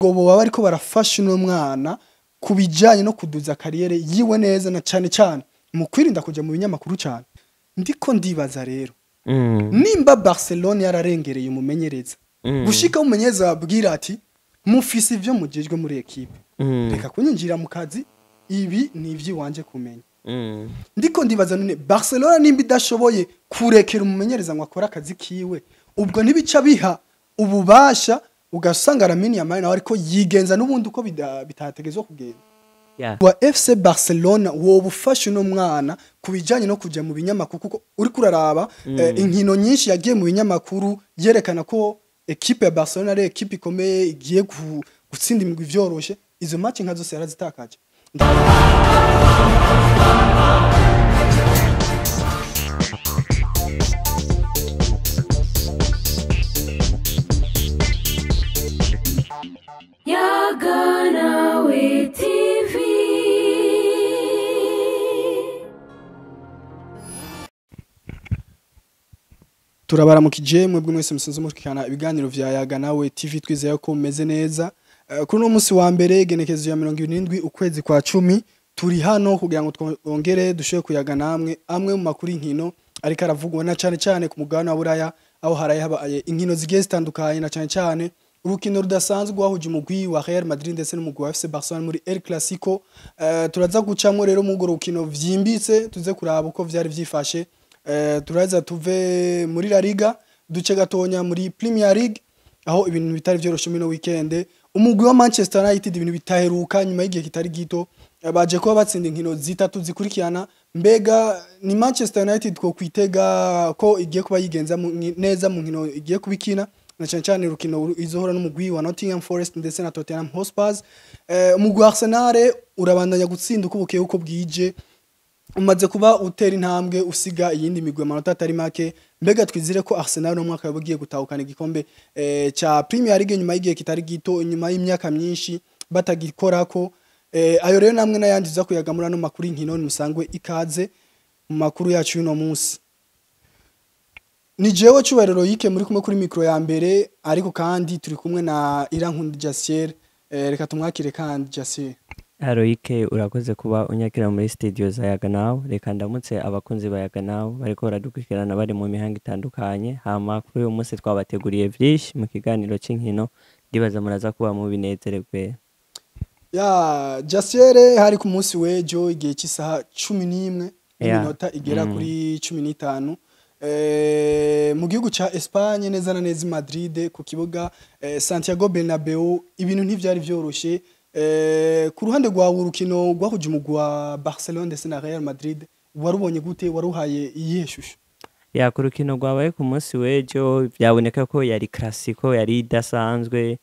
ubwo bo bariko barafasha no mwana kubijanye no kuduza kariyere yiwe neza na cyane mu kwirinda kuja mu binyamakuru cyane ndiko ndibaza rero nimba Barcelona yararengereye umumenyereza gushika umumenyereza abwira ati mufise ivyo mujejwe muri equipe reka kunyinjira mu kazi ibi ni ivyo wanje kumenya ndiko ndibaza none Barcelona nimba idashoboye kurekera umumenyereza ngo akora akazi kiwe ubwo ntibica biha ububasha ugasanga Lamine Yamal nawe ariko yigenza n'ubundi uko bitategezwe kugenda wa FC Barcelona wo bufasha no mwana kubijanye no kuja mu binyamakuru kuko uri kuraraba inkino nyinshi yagiye mu binyamakuru yerekana ko equipe ya Barcelona ari equipe ikomeye igiye gutsinda imigwi vyoroshe izo match nka zose yarazitakaje Yaganawe TV. Turabaramukije mwebwe mwese musanzwe murikana ibiganiro vya Yaganawe TV twizeye ko meze neza kuri no munsi wa mbere genekezo ya 27 ukwezi kwa 10 turi hano kugira ngo twongere dushoye kuyaga namwe amwe mu makuru inkino ariko aravugwa na cyane ku mugabane wa Buraya aho haraye habaye inkino zigiye zitandukanye na cyane urukino rudasanzwe wahuje umugwi wa R.Madrid ndetse n'umugwi wa FC Barcelona muri El Clasico turaza gucamo rero mu rukino vyimbitse tuze kuraba uko vyari vyifashe turaza tuve muri La Liga duce gatonya muri Premier League aho ibintu bitari vyoroshe mino weekend umugwi wa Manchester United ibintu bitaheruka nyuma y'igihe kitari gito baje kuba batsinda inkino zitatu zikurikirana mbega ni Manchester United ko kwitega ko igiye kuba yigenza neza mu nkino igiye kubikina na cyane rukino izohora n'umugwi wa Nottingham Forest ndetse na Tottenham Hotspur umugwi wa Arsenal urabandanya gutsinda uko bukeye uko bwije umaze kuba utera intambwe usiga iyindi migwe amanota atari make mbega twizire ko Arsenal no mwaka yabugiye gutahukana igikombe cha Premier League nyuma y'igihe kitari gito nyuma y'imyaka myinshi batagikorako ayo rero namwe nayandiza kuyagamura no makuru inkino musangwe ikaze mu makuru yacu y'uno munsi ni jewe cyubarero yike muri kumwe kuri micro ya mbere ariko kandi turi kumwe na Irankunda Jasier reka tumwakire kandi Jasier Haroike urakoze kuba unyakira muri studio za Yaganawe reka ndamutse abakunzi ba Yaganawe bariko baradukurikirana bari mu mihanga itandukanye hama kuri uyu munsi twabateguriye vyinshi mu kiganiro c'inkino ndibaza muraza kuba mu binezererwe ya Jasier hari ku munsi wejo igihe cy'isaha 11 iminota igera kuri 15 mu gihugu ca Espagne neza na neza Madrid ku kibuga Santiago Bernabeu ibintu ntivyari vyoroshe ku ruhande rwa urukino rwahuje umugwi wa Barcelona ndetse na Real Madrid warubonye gute waruhaye iyeshusho ya ku rukino rwabaye ku munsi wejo byaboneka ko yari classico yari idasanzwe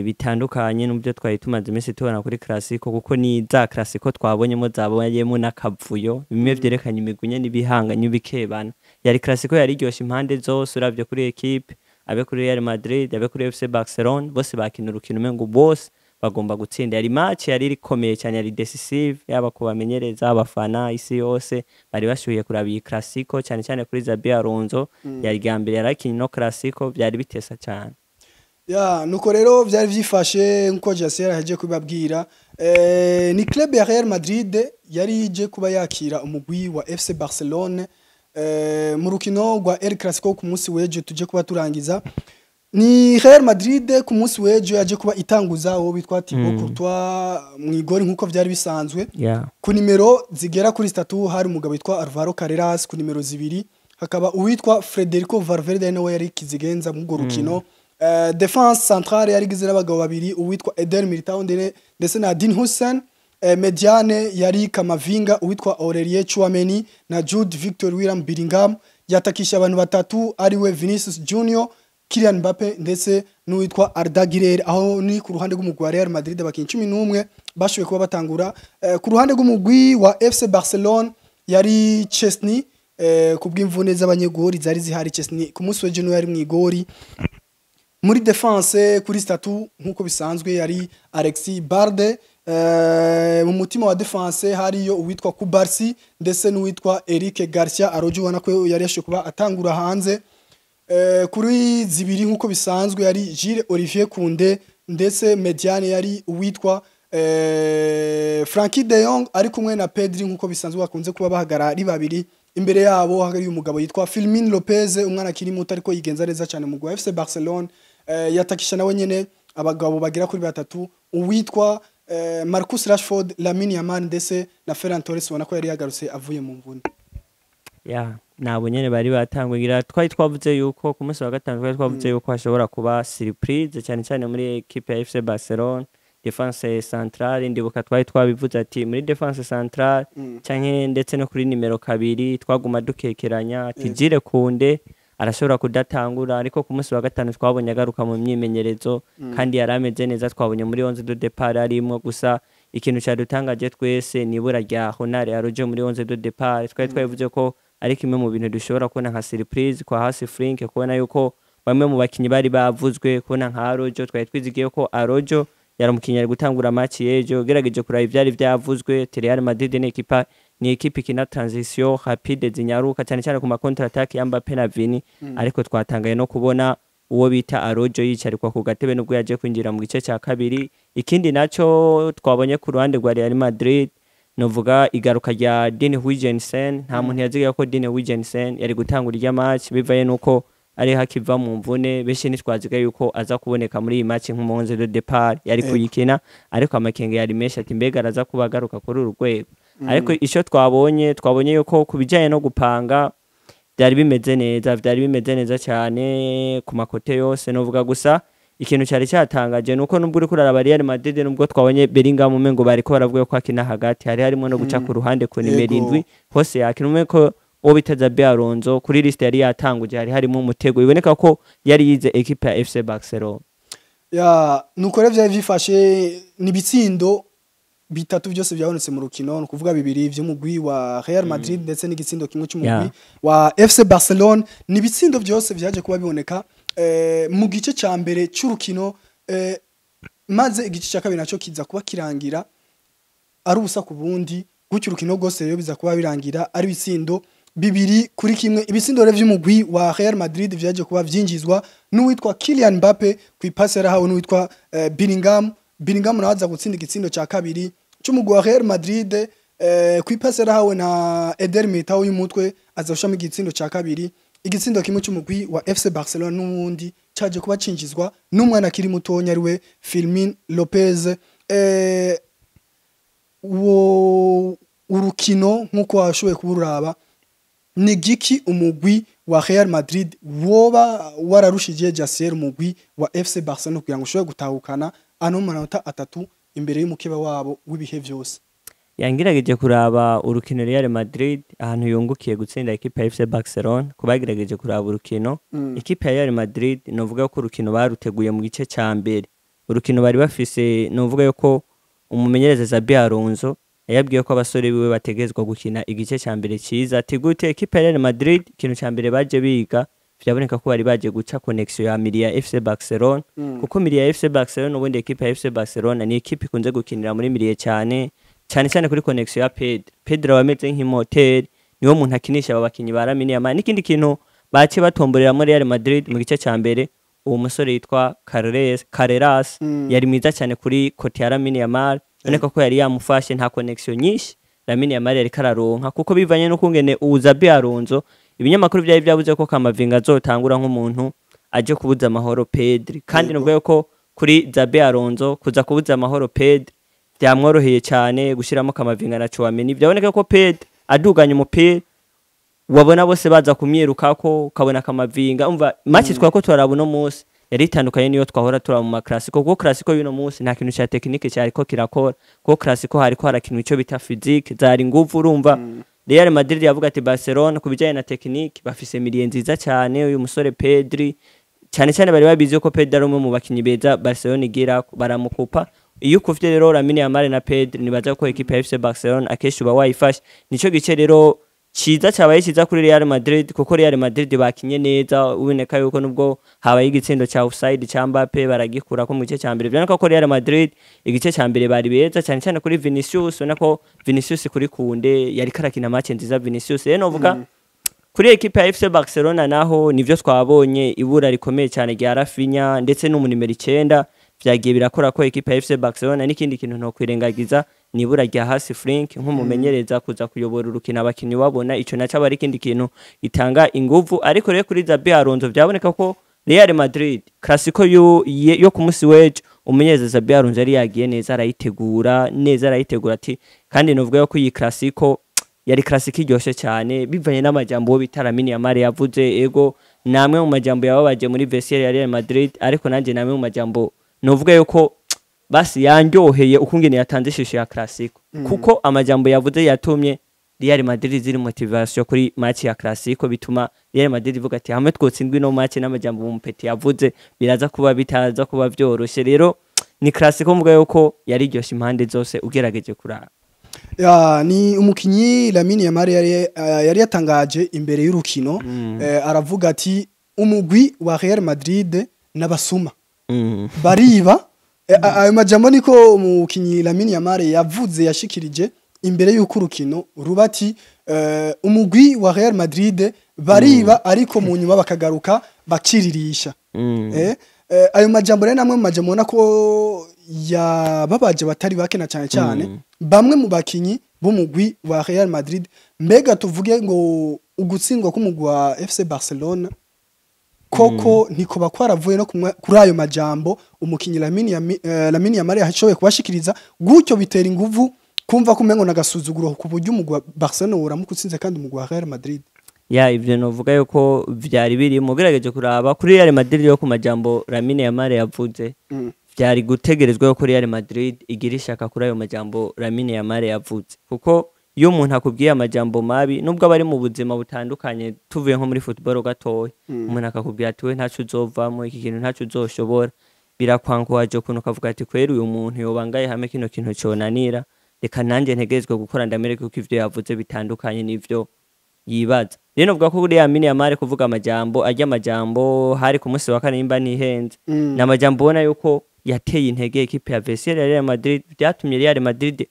bitandukanye n'ubyo twari tumaze iminsi tubona kuri classico kuko ni za classico twabonyemo zabonyemo n'akavuyo bimwe vyerekanye imigunya n'ibihanganye bikebana yari classico yari ryoshe impande zose uravye kuri equipe abe kuri Real Madrid abe kuri FC Barcelona bose bakina urukino mengo bose bagomba gutsinda yari match yari rikomeye cyane yari decisive yaba kubamenyereza abafana isi yose bari bashuye kuraba iyi classico cyane kuri Xabi Alonso yari gambere yarakinye no classico byari bitesa cyane ya nuko rero byari vyifashe nko Jasier haje kubabwira ni club ya Real Madrid yari ije kuba yakira umugwi wa FC Barcelona mu rukino rwa El Clasico ku munsi weje tuje kuba turangiza ni Real Madrid ku munsi wejo yaje kuba itanguza uwo bitwa Thibaut Courtois mu igori nkuko vyari bisanzwe ku nimero zigera kuri 3 hari umugabo witwa Alvaro Carreras ku nimero 2 hakaba uwitwa Federico Valverde nawe yari kizigenza mu rukino defense centrale yari gizera abagabo babiri uwitwa Eder Militao ndetse na Dean Hussein mediane yari Kamavinga uwitwa Aurelien Chouameni na Jude Victor William Bellingham yatakisha abantu batatu ariwe Vinicius Junior Kylian Mbappe ndetse n'uwitwa Arda Güler aho ni ku ruhande rw'umugwi wa Real Madrid abakinyi 11 bashoboye kuba batangura ku ruhande rw'umugwi wa FC Barcelona yari Chesney kubw'imvune z'abanyegori zari zihari Chesney ku munsi wa January mu igori muri defense kuri statut nkuko bisanzwe yari Alexis Barde mu mutima wa defense hariyo uwitwa Kubarsi ndetse n'uwitwa Eric Garcia Arojo wana ko yari yashoboye kuba atangura hanze kuri zibiri nkuko bisanzwe yari Gilles Olivier Kunde ndetse mediane yari uwitwa Frankie de Jong ari kumwe na Pedri nkuko bisanzwe bakunze kuba bahagara ari babiri. Imbere yabo hari umugabo yitwa Fermin Lopez, umwana kiri muto ariko yigenza neza cyane mu gwa FC Barcelona. Yatakisha nawe nyene abagabo bagira kuri batatu, uwitwa Marcus Rashford, Lamine Yamal ndetse na Ferran Torres, ubona ko yari yagarutse avuye mu mvune. Nabo nyene bari batangugira, twari twavuze yuko ku munsi wa gatanu twari twavuze yuko hashobora kuba surprise cyane cyane muri equipe ya FC Barcelona defense centrale. Ndibuka twari twabivuze ati muri defense centrale canke ndetse no kuri nimero 2 twaguma dukekeranya ati Jire Kunde arashobora kudatangura, ariko ku munsi wa gatanu twabonye agaruka mu myimenyerezo kandi yarameze neza. Twabonye muri 11 de départ arimo, gusa ikintu cyadutangaje twese nibura rya Honare Arojo muri 11 de départ. Twari twavuze ko ari kimwe mu bintu dushobora kubona nka surprise kwa hasi Frank, kubona yuko bamwe mu bakinyi bari bavuzwe, kubona nka Arojo. Twari twizigiye ko Arojo yaramukinyi ari gutangura match yejo, gerageje kuraba ivyari vyavuzwe. R.Madrid ni equipe kina transition rapide zinyaruka cyane cyane ku ma counter attack ya Mbappe na Vini, ariko twatangaye no kubona uwo bita Arojo yicarikwa ku gatebe nubwo yaje kwinjira mu gice cya kabiri. Ikindi naco twabonye ku ruhande rwa Real Madrid novuga igaruka rya Dean Huijsen. Nta muntu yaziga ko Dean Huijsen yari gutangura irya match bivaye nuko ari hakiva mu mvune. Benshi nitwaziga yuko aza kuboneka muri iyi match nk'umunze de départ yari kuyikina, ariko amakenge yari menshi ati mbega araza kuba agaruka kuri urugwego. Ariko ico twabonye yuko kubijanye no gupanga byari bimeze neza cyane ku makote yose. Novuga gusa ikintu cyari cyatangaje nuko nubwo uri kuraraba Real Madrid, nubwo twabonye Bellingham umengo bariko baravuga ko akina hagati, hari harimo no guca ku ruhande ku nimero 7 hose yakina umengo uwo bitaza Alonso kuri liste yari yatanguje hari harimo umutego, biboneka ko yari yize equipe ya FC Barcelona. Nuko revye vyifashe ni bitsindo bitatu byose byabonetse mu rukino, kuvuga bibiri vy'umugwi wa Real Madrid ndetse n'igitsindo kimwe cy'umugwi wa FC Barcelona. Ni bitsindo byose byaje kuba biboneka mu gice cya mbere cy'urukino, maze igice cya kabiri naco kiza kuba kirangira ari ubusa ku bundi. Gutyo urukino rwose rero biza kuba birangira ari bitsindo 2-1. Ibitsindo rero vy'umugwi wa Real Madrid vyaje kuba vyinjizwa n'uwitwa Kylian Mbappe ku ipasi yarahawe n'uwitwa Bellingham nawaza gutsinda igitsindo cya kabiri cy'umugwi wa Real Madrid ku ipasi yarahawe na Eder Militao y'umutwe azarushamo igitsindo cya kabiri. Igitsindo kimwe cy'umugwi wa FC Barcelona n'uwundi cyaje kuba cinjizwa n'umwana kiri mutonya ariwe Fermin Lopez. Urukino nkuko washoboye kuburaba ni giki umugwi wa Real Madrid woba wararushije Jasier umugwi wa FC Barcelona kugira ngo ushobore gutahukana ano manota 3 imbere y'umukeba wabo w'ibihe byose. Yangirageje kuraba urukino Real Madrid ahantu yungukiye gutsinda equipe ya FC Barcelona. Kubagirageje kuraba urukino equipe ya Real Madrid novuga ko urukino baruteguye mu gice cya mbere. Urukino bari bafise novuga yuko umumenyereza Xabi Alonso yabwiye ko abasore biwe bategezwa gukina igice cya mbere cyiza. Ati gute equipe ya Real Madrid ikintu cya mbere baje biga byaboneka ko bari baje guca connection ya miri ya FC Barcelona, kuko miri ya FC Barcelona ubundi equipe ya FC Barcelona ni equipe ikunze gukinira muri miri cyane kuri connection ya Pedro wameze nk'imotel, niwo muntu akinisha abakinyi ba Lamine Yamal. N'ikindi kintu bace batomborera muri Real Madrid mu gice cya mbere, uwo musore yitwa Carreras yari mwiza cyane kuri kote ya Lamine Yamal. Boneka ko yari yamufashe nta connection nyinshi Lamine Yamal yari kararonka, kuko bivanye no kungene Xabi Alonso ibinyamakuru byari byavuze ko Kamavinga azotangura nk'umuntu aje kubuza amahoro Pedri, kandi nubwo yuko kuri Xabi Alonso kuza kubuza amahoro Pedri byamworoheye cyane gushiramo Kamavinga na Chouameni. Byaboneka ko Pedri aduganya umupira wabona bose baza kumyiruka ko ukabona Kamavinga. Umva match twako turarabona umunsi yari itandukanye niyo twahora tura mu maklassiko, kuko classico y'uno munsi nta kintu cya technique cyari ko kirakora, kuko classico hariko harakinwa ico bita physique zari nguvu. Urumva Real Madrid yavuga ati Barcelona kubijanye na technique bafise miliye nziza cyane. Uyu musore Pedri cyane bari babizi ko Pedri ari umwe mu bakinyi beza Barcelona igira baramukupa. Iyo ukuvye rero Lamine Yamal na Pedri nibaza ko equipe ya FC Barcelona akeshi uba wayifashe. Nico gice rero ciza cyabaye ciza kuri Real Madrid, kuko Real Madrid bakinye neza. Uboneka yuko nubwo habaye igitsindo cya offside cya Mbappe baragikura ko mu gice cya mbere. Byanaka ko Real Madrid igice cya mbere bari beza cyane kuri Vinicius. Ubonako Vinicius kuri Kunde yari karakina match nziza Vinicius. Rero novuga kuri equipe ya FC Barcelona naho nivyo twabonye ibura rikomeye cyane rya Rafinha ndetse n'umunimero 9 vyagiye birakora ko equipe ya FC Barcelona n'ikindi kintu no kwirengagiza nibura rya hasi Frank nk'umumenyereza kuza kuyobora urukino abakinyi babona ico naca bari ikindi kintu gitanga inguvu ariko rero kuri Xabi Alonso vyaboneka ko Real Madrid classico yo ku musi wejo umumenyereza Xabi Alonso yari yagiye neza arayitegura ati kandi novuga ko iyi classico yari classico iryoshe cyane bivanye n'amajambo bitaramini Yamal yavuze ego namwe mu majambo yababaje muri vestiaire ya Real Madrid ariko nanje namwe mu majambo novuga yuko basi yanjoheye ukungene yatanze ishusho ya classico kuko amajambo yavuze yatumye Real Madrid ziri motivation kuri match ya classico bituma Real Madrid ivuga ati hamwe twotsindwe no match n'amajambo mu mpeti yavuze biraza kuba vyoroshe rero ni classico mvuga yuko yari ryoshe impande zose ugerageje kurara ni umukinyi Lamine Yamal yari yatangaje imbere y'urukino aravuga ati umugwi wa Real Madrid n'abasuma bariba ayo majambo niko umukinyi Lamine Yamal yavuze yashikirije imbere y'uko urukino rubati umugwi wa Real Madrid bariba ariko mu nyuma bakagaruka bakiririsha ayo majambo rero namwe mu majambo nako yababaje batari bake na cyane bamwe mu bakinyi b'umugwi wa Real Madrid mbega tuvuge ngo ugutsindwa k'umugwi wa FC Barcelona koko niko bakwaravuye no kuri ayo majambo umukinyi Lamine Yamal yashoboye kubashikiriza gutyo bitera inguvu kumva kumengo nagasuzuguro ku buryo umugwi wa Barcelona uramukutsinze kandi umugwi wa Real Madrid ivyo novuga yuko vyari biri mu gerageje kuraba kuri Real Madrid yo ku majambo Lamine Yamal yavuze vyari gutegerezwa yuko Real Madrid igira ishaka kuri ayo majambo Lamine Yamal yavuze kuko iyo umuntu akubwiye amajambo mabi nubwo abari mu buzima butandukanye tuvuye nko muri football gatoya umuntu akakubwira ati we ntacu uzovamo iki kintu ntacu uzoshobora birakwankuwaje kuno kavuga ati kwera uyu muntu yobangaye hamwe kino kintu conanira reka nanje ntegezwe gukora ndamereke kuko ivyo yavuze bitandukanye n'ivyo yibaza rero novuga ko kuri Lamine Yamal kuvuga amajambo ajya amajambo hari ku munsi wa kane nimba nihenze n'amajambo ubona yuko yateye intege equipe ya Real Madrid byatumye Real Madrid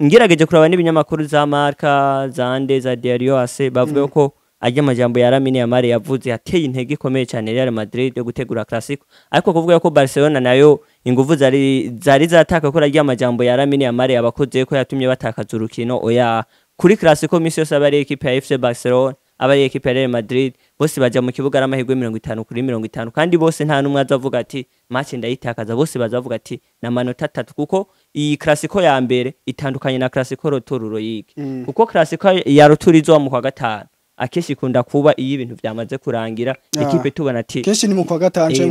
ngerageje kuraba n'ibinyamakuru za Marca zande za Diario AS bavuga ko ajya amajambo ya Lamine Yamal yavuze yateye intege ikomeye cyane Real Madrid yo gutegura classico ariko kuvuga ko Barcelona nayo inguvu zari zataka ko ajya amajambo ya Lamine Yamal yabakoze ko yatumye batakaza urukino oya kuri classico misi yose abari equipe ya FC Barcelona abari equipe ya Real Madrid bose baja mu kibuga ramahirwe 50-50 kandi bose nta numwe azavuga ati match ndayitakaza bose bazavuga ati na manota 3 kuko iyi classico ya mbere itandukanye na classico rotoruro yiki kuko classico ya roturizo mu kwa gatanu akeshi kunda kuba iyo ibintu byamaze kurangira equipe tubona ati keshi ni mu kwa gatanu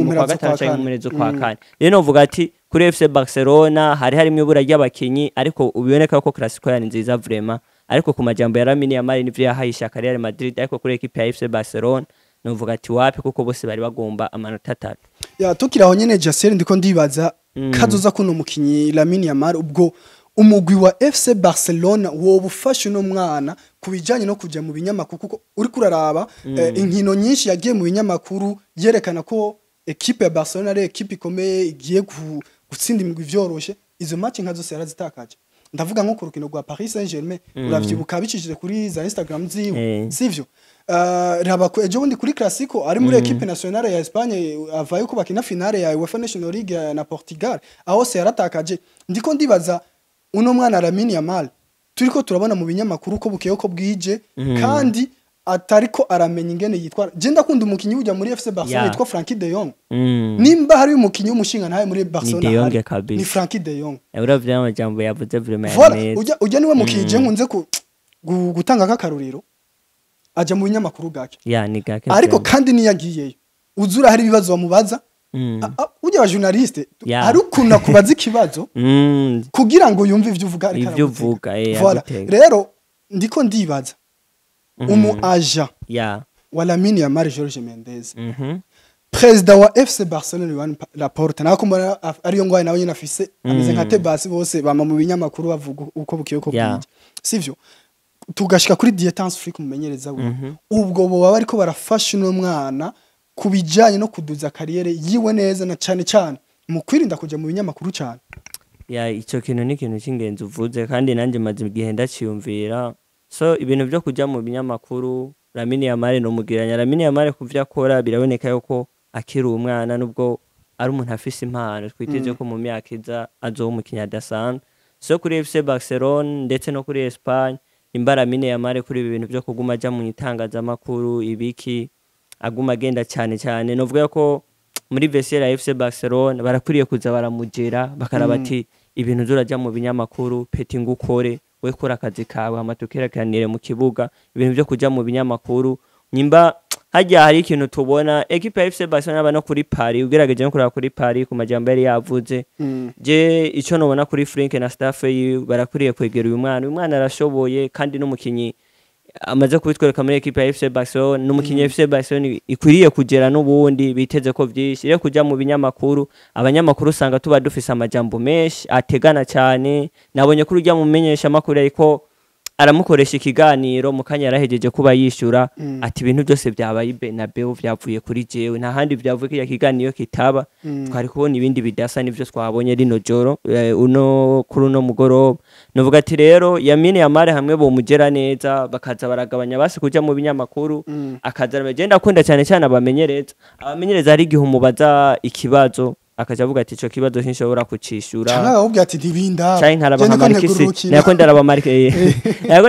mu merezo kwa kane rero novuga ati kuri FC Barcelona hari harimo ibura ry'abakinyi ariko ubiboneka ko classico yari nziza vraiment ariko ku majambo ya Lamine Yamal nivyo yahayisha Real Madrid ariko kuri equipe ya FC Barcelona novuga ati wapi kuko bose bari bagomba amanota 3 tukiraho nyene Jasser ndiko ndibaza kazoza kuno mukinyi Lamine Yamal ubwo umugwi wa FC Barcelona wo bufashe no mwana kubijanye no kuja mu binyamakuru kuko uri kuraraba inkino nyinshi yagiye mu binyamakuru yerekana ko equipe ya Barcelona ari equipe ikomeye igiye gutsinda imigwi vyoroshe izo match nka zose yarazitakaje ndavuga nko ku rukino rwa Paris Saint-Germain uravyibuka bicishije kuri za Instagram ziwe sivyo raba ko ejo bundi kuri classico ari muri equipe nationale ya Espagne avaye ko bakina finale ya UEFA National League na Portugal aho se yaratakaje ndiko ndibaza uno mwana Lamine Yamal turiko turabona mu binyamakuru ko bukeye ko bwije kandi atariko aramenya ingene yitwara je ndakunda umukinyi ujya muri FC Barcelona yitwa Frankie de Jong nimba hari umukinyi umushinga nawe muri Barcelona ni Frankie de Jong uravye amajambo yavuze vraiment ujya niwe mukinyi je nkunze gutanga kakaruriro aja mu binyamakuru gake ni gake ariko kandi niyagiyeyo uzura hari ibibazo bamubaza ujya wa journaliste hari ukunda kubaza ikibazo kugira ngo yumve ivyo uvuga rero ndiko ndibaza aja wa Lamine Yamal Jorge Mendes president wa FC Barcelona Joan Laporta nako mbona ariyo ngwaye nawe nyina afise ameze nka Tebas bose bama mu binyamakuru bavuga uko bukiye ko bwije sivyo tugashika kuri Dietance Free kumumenyereza we ubwo bo baba ariko barafasha no mwana kubijanye no kuduza kariyere yiwe neza na cyane mu kwirinda kuja mu binyamakuru cyane ico kintu ni kintu cy'ingenzi uvuze kandi nanje maze igihe ndaciyumvira so ibintu byo kujya mu binyamakuru Lamine Yamal no mugiranya Lamine Yamal kuvya akora biraboneka yuko akiri umwana nubwo ari umuntu afise impano twiteze ko mu myaka iza azoba umukinnyi adasanzwe so kuri FC Barcelona ndetse no kuri Espagne imbara mine Yamal kuri ibi bintu byo kuguma aja mu itangazamakuru ibiki aguma agenda cyane cyane novuga ko muri vestiaire ya FC Barcelona barakwiriye kuza baramugera bakaraba ati ibintu zuraja mu binyamakuru peti ngukore we kora akazi kawe amatukerakanire mu kibuga ibintu byo kuja mu binyamakuru nyimba hajya hari ikintu tubona equipe ya FC Barcelona bano kuri Paris ugerageje no kuraba kuri Paris ku majambo yari yavuze je ico nobona kuri Frank na staff yi barakwiriye kwegera uyu mwana arashoboye kandi n'umukinyi amaze kubitwereka muri equipe ya FC Barcelona n'umukinyi FC Barcelona ikwiriye kugera n'ubundi biteze ko vyinshi rero kuja mu binyamakuru abanyamakuru usanga tuba dufise amajambo menshi ategana cyane nabonye ko urujya mu menyesha makuru ariko aramukoresha ikiganiro mukanya yarahejeje kuba yishura ati ibintu byose byabaye Bernabeu vyavuye kuri jewe nta handi vyavuye kiya kiganiro kitaba twari kubona ibindi bidasa nivyo twabonye rino joro uno kuri uno mugoroba novuga ati rero Yamine Yamal hamwe bo mugera neza bakaza baragabanya basi kuja mu binyamakuru akaza bagenda akunda cyane cyane abamenyereza ari gihe umubaza ikibazo akaja avuga ati ico kibazo sinshobora kucishura cyangwa ahubwo ati ntibinda cyane nkaraba Marquis nako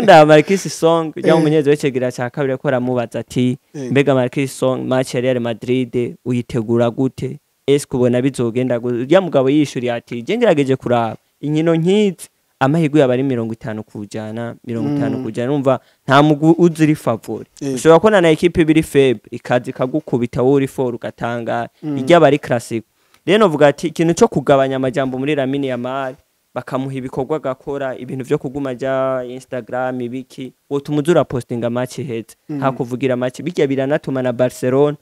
ndaraba Marquis song ya umunyezi w'ecegira cya kabiri ko ramubaza ati mbega Marquis song match ya Real Madrid uyitegura gute ese kubona bizogenda ya mugabo yishuri ati je ngerageje kuraba inkino nkizi amahirwe yabari 50 kujana 50 kujana numva nta mugu uziri favori ushobora kona na equipe biri faible ikazi kagukubita uri for ugatanga ijya bari classic rero novuga ati ikintu cyo kugabanya amajambo muri Lamine Yamal bakamuha ibikorwa gakora ibintu byo kuguma ja Instagram ibiki wotumuzura postinga match heze hakuvugira match bijya biranatuma na Barcelona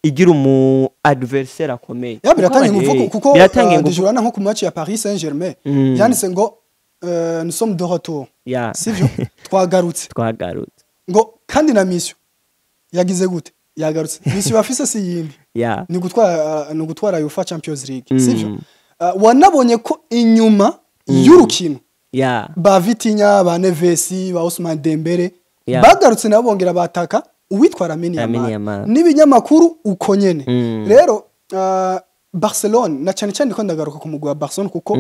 igira umu adversaire akomeye biratangiye nguvuko kuko dijurana nko ku match ya Paris Saint-Germain yanditse ngo nous sommes de retour sivyo twagarutse ngo kandi na mission yagize gute yagarutse mission bafise si yindi ni gutwara UEFA Champions League sivyo wanabonye ko inyuma y'urukino ba Vitinha ba Neves ba Ousmane Dembele bagarutse nabongera bataka uwitwara Yamal n'ibinyamakuru uko nyene rero Barcelona na cyane cyane ko ndagaruka ku mugwa Barcelona kuko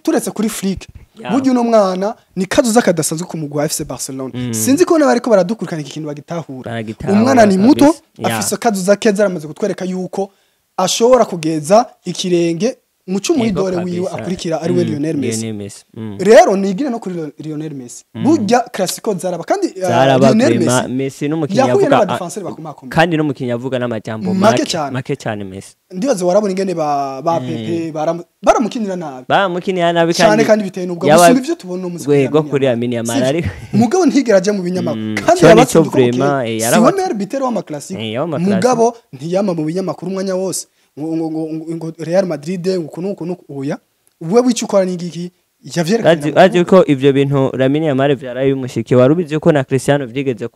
turetse kuri Flick buryo no mwana ni kazuza kadasanzwe ku mugwa FC Barcelona sinzi ko nabari ko baradukurikana iki kintu bagitahura umwana ni muto afise kazuza keza aramaze kutwereka yuko ashobora kugeza ikirenge mucumu idore wiwe akurikira ari we Lionel Messi rero nigire no kuri Lionel Messi burya classico zaraba kandi Lionel Messi n'umukinnyi avuga kandi n'umukinnyi avuga n'amajambo make cyane Messi ndibaze warabona ingene ba Pepe baramukinira nabi kandi biteye nubwo gusumba ivyo tubona no muzika gwego kuri Lamine Yamal ari mugabo ntigeraje mu binyamakuru kandi yabatsinze vraiment siwe mer bitero wa classico mugabo ntiyama mu binyamakuru umwanya wose ngo Real Madrid ngukunuko oya we wicukora n'igiki yavyereka ko ivyo bintu Lamine Yamal vyaraye umushiki warubize ko na Cristiano vyigeze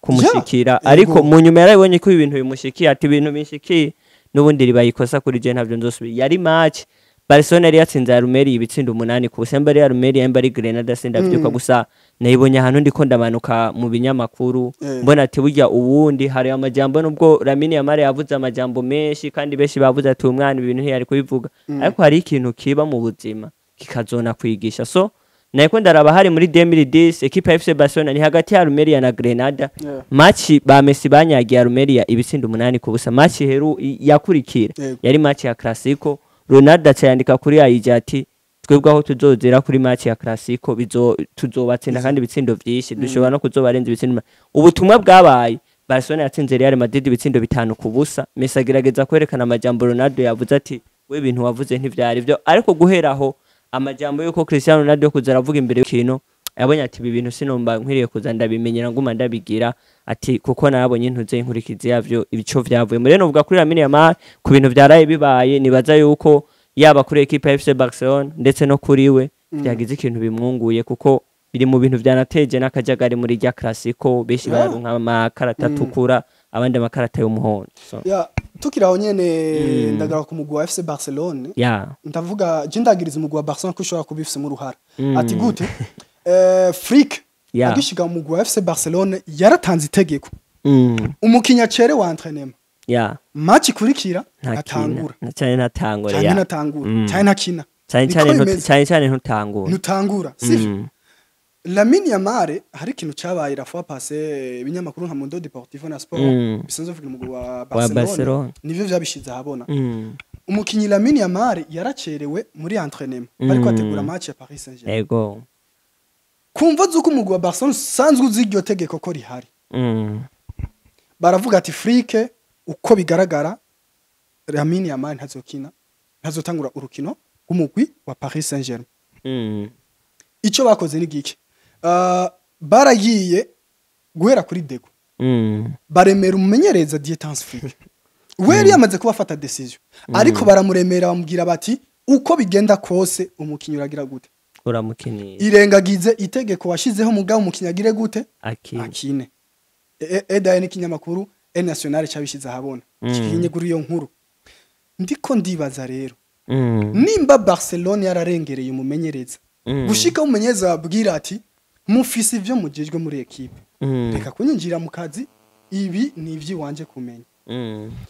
kumushikira ariko mu nyuma yarabonye ko ibintu bimushikiye ati ibintu binshiki nubundi ribayikosa kuri je ntavyo nzosubira yari match Barcelona yari yatsinze Armeri ibitsindo 8 ku Semba yari Armeri yamba ari Grenada sindavyuka gusa nayibonye ahantu ndiko ndamanuka mu binyamakuru mbona ati burya uwundi hari amajambo nubwo Lamine Yamal yavuze amajambo menshi kandi beshi bavuze ati umwana ibintu ntiyari kubivuga ariko hari ikintu kiba mu buzima kikazona kwigisha so nayiko ndaraba hari muri 2010 equipe ya FC Barcelona ni hagati ya Armeri na Grenada match ba Messi banyagiye Armeri ibitsindo 8 ku busa match heru yakurikira yari match ya Clasico Ronaldo cyandika kuri ayija ati twebwe aho tuzozera kuri match ya Clasico tuzobatsinda kandi bitsindo vyinshi dushobora no kuzobarenza ibitsindo ubutumwa bwabaye Barcelona yatsinze Real Madrid ibitsindo 5 ku busa Messi agerageza kwerekana amajambo Ronaldo yavuze ati we ibintu wavuze ntivyari byo ariko guheraho amajambo yuko Cristiano Ronaldo kuzara avuga imbere y'ikino yabonye ati ibi bintu sinomba nkwiriye kuza ndabimenyera nguma ndabigira ati kuko nabonye intuze inkurikizi yavyo ibico vyavuye muri novuga kuri Lamine Yamal ku bintu vyaraye bibaye nibaza yuko yaba kuri equipe ya FC Barcelona ndetse no kuri we byagize ikintu bimwunguye kuko biri mu bintu byanateje n'akajagari muri rya Clasico beshi baronka amakarata tukura abandi amakarata y'umuhondo tukiraho nyene ndagara ku mugwa wa FC Barcelona ndavuga je ndagiriza umugwa wa Barcelona ko ushobora kubifise mu ruhara ati gute Flick agishiga mu mugwa wa FC Barcelona yaratanze itegeko umukinya cere wa entraînement ya match ikurikira ntakina atangura cyane ntatangura cyane ya natangura cyane ntakina cyane ntutangura ntutangura sivyo Lamine Yamal hari ikintu cyabaye la fois passé ibinyamakuru nka Mundo Deportivo na Sport bisanzwe vuga umugwi wa Barcelona nivyo vyabishize ahabona umukinyi Lamine Yamal yaracerewe muri entraînement bariko ategura match ya Paris Saint-Germain yego kumva zuko umugwi wa Barcelona sanzwe uzi iryo tegeko ko rihari baravuga ati frike uko bigaragara Lamine Yamal ntazotangura urukino rw'umugwi wa Paris Saint-Germain ico bakoze ni gike baragiye guhera kuri dego baremera umumenyereza Dietance Frike weri yamaze kubafata decision ariko baramuremera bamubwira bati uko bigenda kose umukinyi uragira gute uramukinira irengagize itegeko washizeho mugabo umukinyi agire gute akine eda ni kinyamakuru national cyabishize ahabona kikinye kuri iyo nkuru ndiko ndibaza rero nimba Barcelona yararengereye umumenyereza gushika umumenyereza abwira ati mufise ivyo mujejwe muri equipe reka kunyinjira mu kazi ibi ni ivyi wanje kumenya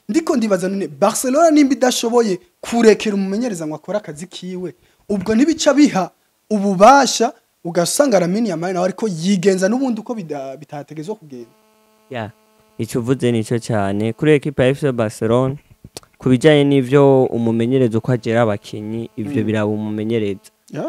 ndiko ndibaza none Barcelona nimba idashoboye kurekera umumenyereza ngo akora akazi kiwe ubwo nibica biha ububasha ugasanga Lamine Yamal nawe ariko yigenza n'ubundi uko bitategezwe kugenda ya ico uvuze nico cyane kuri equipe ya FC Barcelona kubijanye n'ivyo umumenyereza uko agera abakinyi ivyo biraba umumenyereza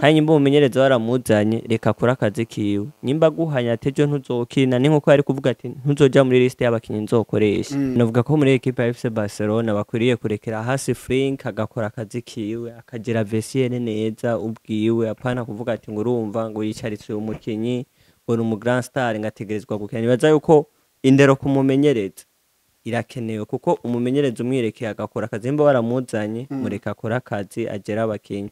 kandi nyimba umumenyereza waramuzanye reka kora akazi kiwe nyimba guhanya tejo ntuzokina ni nkuko ari kuvuga ati ntuzoja muri liste y'abakinyi nzokoresha navuga ko muri equipe ya FC Barcelona bakwiriye kurekera hasi Frank agakora akazi kiwe akagira vestiaire neza ubwiwe apana kuvuga ati ngo urumva ngo yicaritse umukinyi ngo mu grand star ngategerezwa gukina nibaza yuko indero kumumenyereza irakenewe kuko umumenyereza umwirekeye agakora akazi nyimba waramuzanye mureka akora akazi agera abakinyi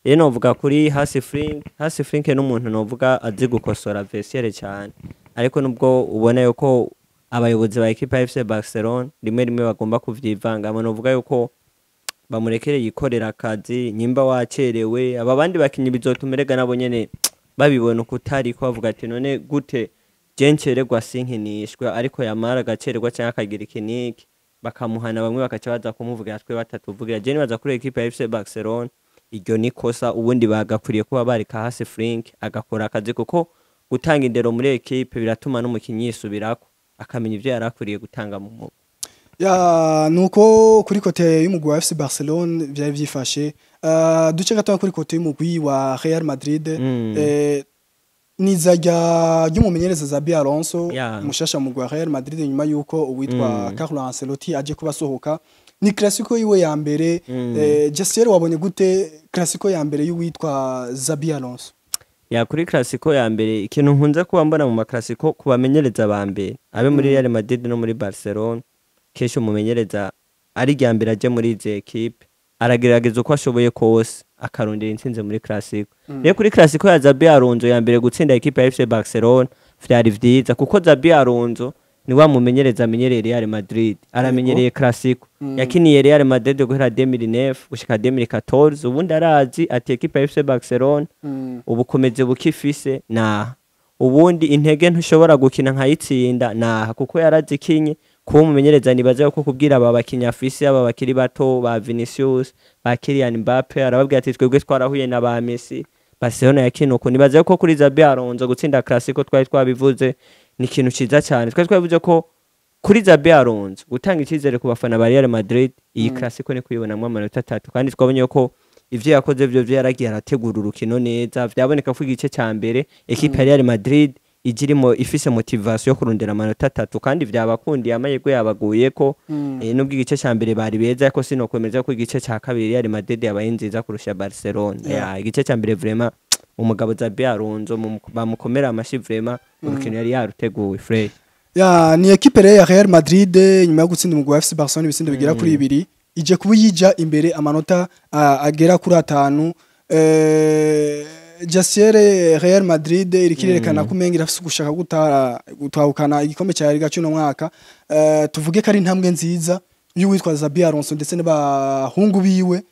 rero novuga kuri hasi Frank n'umuntu novuga azi gukosora vestiaire cyane ariko nubwo ubona yuko abayobozi ba equipe ya FC Barcelona rimwe bagomba kuvyivanga novuga yuko bamurekere yikorera akazi nyimba wacerewe aba bandi bakinyi bizotumerega nabo nyene babibona ukutari ko bavuga ati none gute jencererwa sinkinishwe ariko Yamal agacererwa cyangwa akagira ikiniki bakamuhana bamwe bakaca baza kumuvugira twe batatu vugira je nibaza kuri equipe ya FC Barcelona iryo nikosa ubundi bagakuriye kuba barika hasi Frank agakora akazi kuko gutanga indero muri equipe biratuma n'umukinyi yisubirako akamenya ivyo yarakuriye gutanga mu mugo ya nuko kuri kote y'umugwi wa FC Barcelona vyari vyifashe duce gato kuri kote y'umugwi wa Real Madrid nizajya ry'umumenyereza Xabi Alonso mushasha mu wa Real Madrid nyuma yuko uwitwa Carlo Ancelotti aje kubasohoka ni classico yiwe ya mbere Jessier wabonye gute classico ya mbere y'uwitwa Xabi Alonso ya kuri classico ya mbere ikintu nkunze kuba mbona mu maclassico kubamenyereza ba mbere abe muri Real Madrid no muri Barcelona kesho umumenyereza ari ryambere aje muri izi equipe aragerageza uko ashoboye kose akarondera intsinzi muri classico rero kuri classico ya Xabi Alonso ya mbere gutsinda equipe ya FC Barcelona vyari vyiza kuko Xabi Alonso ni wa mumenyereza amenyereye Real Madrid aramenyereye classico yakiniye Real Madrid guhera 2009 gushika 2014 ubundi arazi ati equipe ya FC Barcelona ubukomeze bukifise na ubundi intege ntushobora gukina nkayitsinda na kuko yarazikinye kuba umumenyereza nibaza yuko kubwira aba bakinyi afise aba bakiri bato ba Vinicius ba Kylian Mbappe arababwira ati twebwe twarahuye na ba Messi Barcelona yakinuko nibaza yuko kuri Xabi Alonso gutsinda classico twari twabivuze ni ikintu ciza cyane twari twavuze ko kuri Xabi Alonso gutanga ikizere ku bafana ba Real Madrid iyi classico ni kuyibonamwe amanota 3 kandi twabonye ko ivyo yakoze byo yaragiye arategura urukino neza vyaboneka ko igice ca mbere equipe ya Real Madrid igirimo ifise motivation yo kurondera amanota 3 kandi vyabakundiye amahirwe yabaguye ko nubwo igice ca mbere bari beza ko sino kwemeza ko igice ca kabiri Real Madrid yabaye nziza kurusha Barcelona igice ca mbere vraiment umugabo Xabi Alonso bamukomera amashi vraiment urukino yari yaruteguwe Frey ya ni equipe ya Real Madrid nyuma yo gutsinda umugwi wa FC Barcelona ibisindo bigera kuri 2 ije kuba yija imbere amanota agera kuri 5 Jasiere Real Madrid irikirerekana kumengira afise gushaka gutahukana igikombe cya Liga cy'uno mwaka tuvuge ko ari intambwe nziza y'uwitwa Xabi Alonso ndetse n'abahungu biwe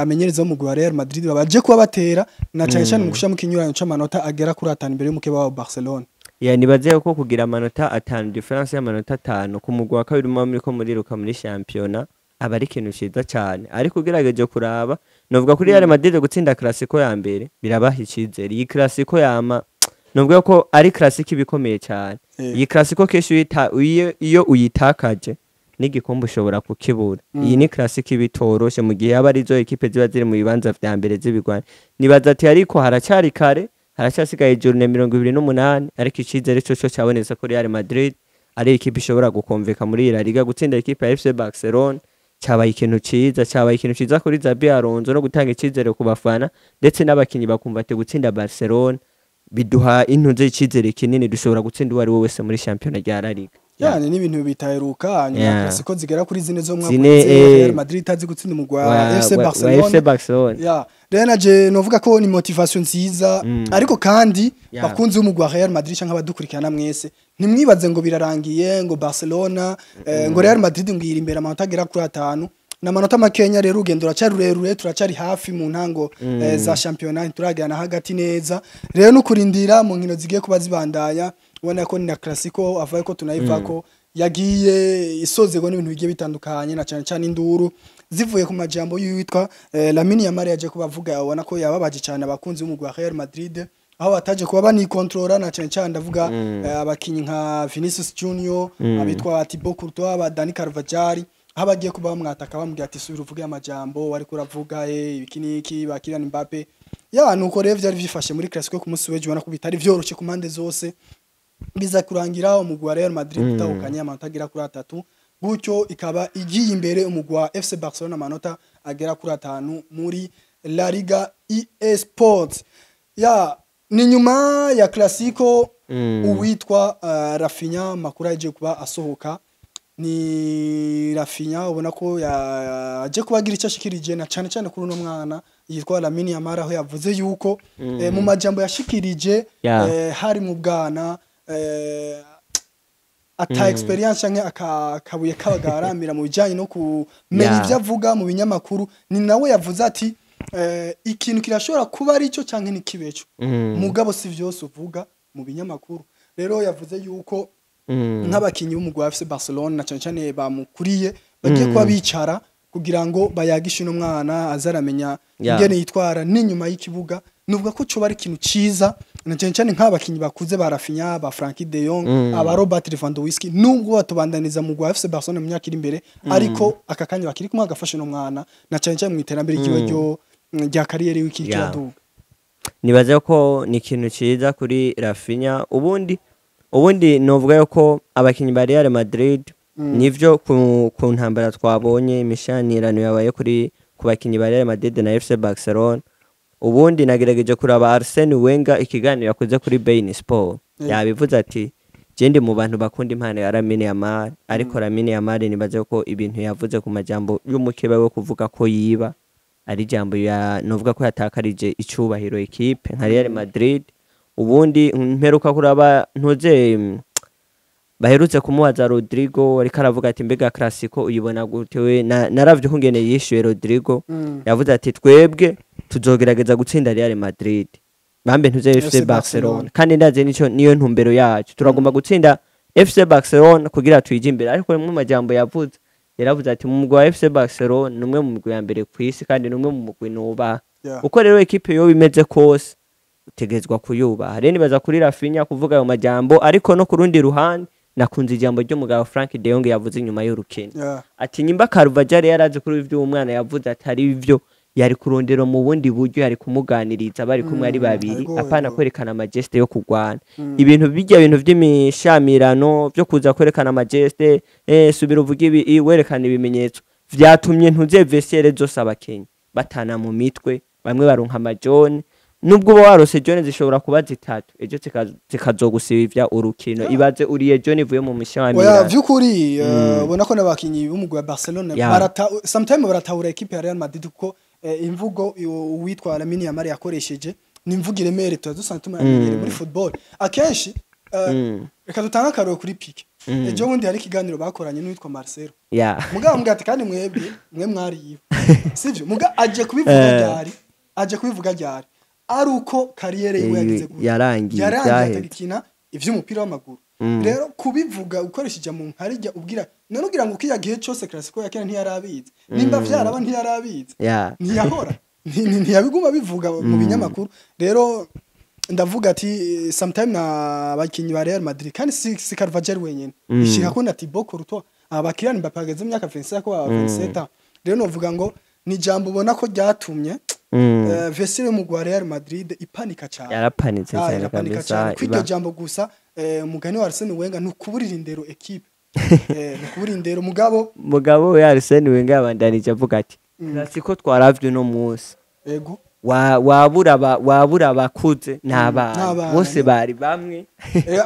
amenyereza mu wa Real Madrid babaje kuba batera na cyane cyane mu gusha mu kinyuranyo c'amanota agera kuri 5 imbere y'umukeba wa Barcelona ya nibaze ko kugira amanota 5 difference y'amanota 5 ku mugwa wa kabiri muri ko muriruka muri championnat aba ari ikintu ciza cyane ariko ugerageje kuraba novuga kuri Real Madrid gutsinda classico ya mbere birabaha icizere iyi classico yama novuga ko ari classico ibikomeye cyane iyi classico kesho iyo uyitakaje n'igikombe ushobora kukibura iyi ni classico ibitoroshe mu gihe aba ari zo equipe ziba ziri mu bibanza vya mbere z'ibigwana nibaza ati ariko haracyari kare haracyasigaye journée 28 ariko icizere cyo cyabonetse ko Real Madrid ari equipe ishobora gukonveka muri La Liga gutsinda equipe ya FC Barcelona cyabaye ikintu ciza kuri Xabi Alonso no gutanga icizere ku bafana ndetse n'abakinyi bakumva ati gutsinda Barcelona biduha intuze icizere kinini dushobora gutsinda uwari wese muri championnat ya La Liga yani n'ibintu bitaheruka nyuma classico zigera kuri zine zo mwaka Real Madrid tazi gutsinda umugwa FC Barcelona rero naje novuga ko ni motivation nziza ariko kandi bakunze umugwa Real Madrid canka badukurikirana mwese ntimwibaze ngo birarangiye ngo Barcelona ngo Real Madrid ngira imbere amanota agera kuri 5 n'amanota makenya rero ugendo rurerure turacari hafi mu ntango za championnat turagana hagati neza rero nukurindira mu nkino zigiye kuba zibandanya ubona ko ni na classico avuye ko tunayiva ko yagiye isozego n'ibintu bigiye bitandukanye na cyane induru zivuye ku majambo y'uwitwa Lamine Yamal yaje kubavuga ubona ko yababaje cyane abakunzi b'umugwi wa Real Madrid aho bataje kuba bani controller na cyane ndavuga abakinyi nka Vinicius Junior abitwa Thibaut Courtois aba Dani Carvajal aho bagiye kuba bamwataka bamubwira ati subira uvuge amajambo wari kuravuga ibikiniki ba Kylian Mbappe nuko rero byari byifashe muri classico ku munsi w'ejo ubona ko bitari byoroshye ku mpande zose biza kurangira umugwi wa Real Madrid utahukanye amanota agera kuri 3 gutyo ikaba igiye imbere umugwi wa FC Barcelona amanota agera kuri 5 muri La Liga eSports ni nyuma ya classico uwitwa Rafinha makuru yaje kuba asohoka ni Rafinha ubona ko yaje kubagira icashikirije na cyane kuri uno mwana yitwa Lamine Yamal aho yavuze yuko mu majambo yashikirije hari mu bwana ata experience canke akabuye kabagaramira mu bijanye no kumenya ivyo avuga mu binyamakuru ni nawe yavuze ati ikintu kirashobora kuba ari cyo canke nikibeco mugabo si vyose uvuga mu binyamakuru rero yavuze yuko nk'abakinyi b'umugwi wa FC Barcelona na cyane bamukuriye bagiye kuba bicara kugira ngo bayagishe no mwana azaramenya ingene yitwara n'inyuma y'ikibuga nuvuga ko cyo bari ikintu ciza na cyane nk'abakinyi bakuze ba Rafinha ba Frankie de Jong aba Robert Lewandowski nubwo batubandaniza mu gwa FC Barcelona mu myaka iri imbere ariko akakanya bakiri kumwe agafashe no mwana na cyane mu iterambere ry'iwe rya kariyeri w'ikikira duga nibaze ko ni ikintu ciza kuri Rafinha ubundi novuga yuko abakinyi ba Real Madrid nivyo ku ntambara twabonye imishanirano yabaye kuri ku bakinyi ba Real Madrid na FC Barcelona ubundi nagerageje kuraba Arsene Wenger ikiganiro yakoze kuri Bein Sport yabivuze ati je mu bantu bakunda impano ya Lamine Yamal ariko Lamine Yamal nibaze ko ibintu yavuze ku majambo y'umukeba we kuvuga ko yiba ari jambo ya novuga ko yatakarije icubahiro equipe nka Real Madrid ubundi mperuka kuraba ntuze baherutse kumubaza Rodrigo ariko aravuga ati mbega classico uyibona gute we naravye ko ngene yishuye Rodrigo yavuze ati twebwe tuzogerageza gutsinda Real Madrid bambe ntuze FC Barcelona kandi ndaze niyo ntumbero yacu turagomba gutsinda FC Barcelona kugira twije imbere ariko mu majambo yavuze yaravuze ati mu mugwi wa FC Barcelona numwe mu mugwi ya mbere kwisi kandi numwe mu mugwi nuba uko rero equipe yo bimeze kose utegezwa kuyubaha rero nibaza kuri Rafinha kuvuga ayo majambo ariko no kurundi ruhande nakunze ijambo ry'umugabo Frankie de Jong yavuze inyuma y'urukino ati nyimba Carvajal yaraje kuri ivyo umwana yavuze atari ivyo yari kurondera mu bundi buryo yari kumuganiriza bari kumwe ari babiri apana kwerekana amageste yo kugwana ibintu bijya ibintu vy'imishamirano byo kuza kwerekana amageste subira uvuga ibi werekana ibimenyetso vyatumye ntuze vestiaire zose abakenye batana mu mitwe bamwe baronka amajone nubwo warose jone zishobora kuba zitatu ejo zikazogusibivya urukino ibaze uriye jone ivuye mu mishamirano vyukuri ubona ko nabakinyi b'umugwi wa Barcelona sometimes baratahura equipe ya Real Madrid ko imvugo uwitwa Lamine Yamal yakoresheje ni imvugo iremere tuzasanga tumanyere muri football akenshi reka dutanga akaroro kuri Pique ejo bundi hari ikiganiro bakoranye n'uwitwa Marcelo mugabo mbwate kandi mwe mwari sivyo muga aje kubivuga ryari aruko kariyere yiwe yagize yarangiye atagikina ivy'umupira w'amaguru rero kubivuga ukoresheje mu nkarijya ubwira none ugira ngo kiya gihe cyose classico yakera ntiyarabizi nimba vyaraba ntiyarabizi ntiyahora ntiyabiguma bivuga mu binyamakuru rero ndavuga ati sometime na abakinyi ba Real Madrid kandi si Carvajal wenyene ishika ko na Thibaut Courtois abakirani Mbappé ageze mu myaka 27 ko 27 rero novuga ngo ni jambo ubona ko ryatumye Vesire mu Real Madrid ipanika cyane yarapanitse cyane kabisa kwiryo jambo gusa umugani wa Arsene Wenger nukuburira indero equipe nukuburira indero mugabo we Arsene Wenger abandanije avuga ati classico twaravye no munsi yego wabura abakuze n'abana bose bari bamwe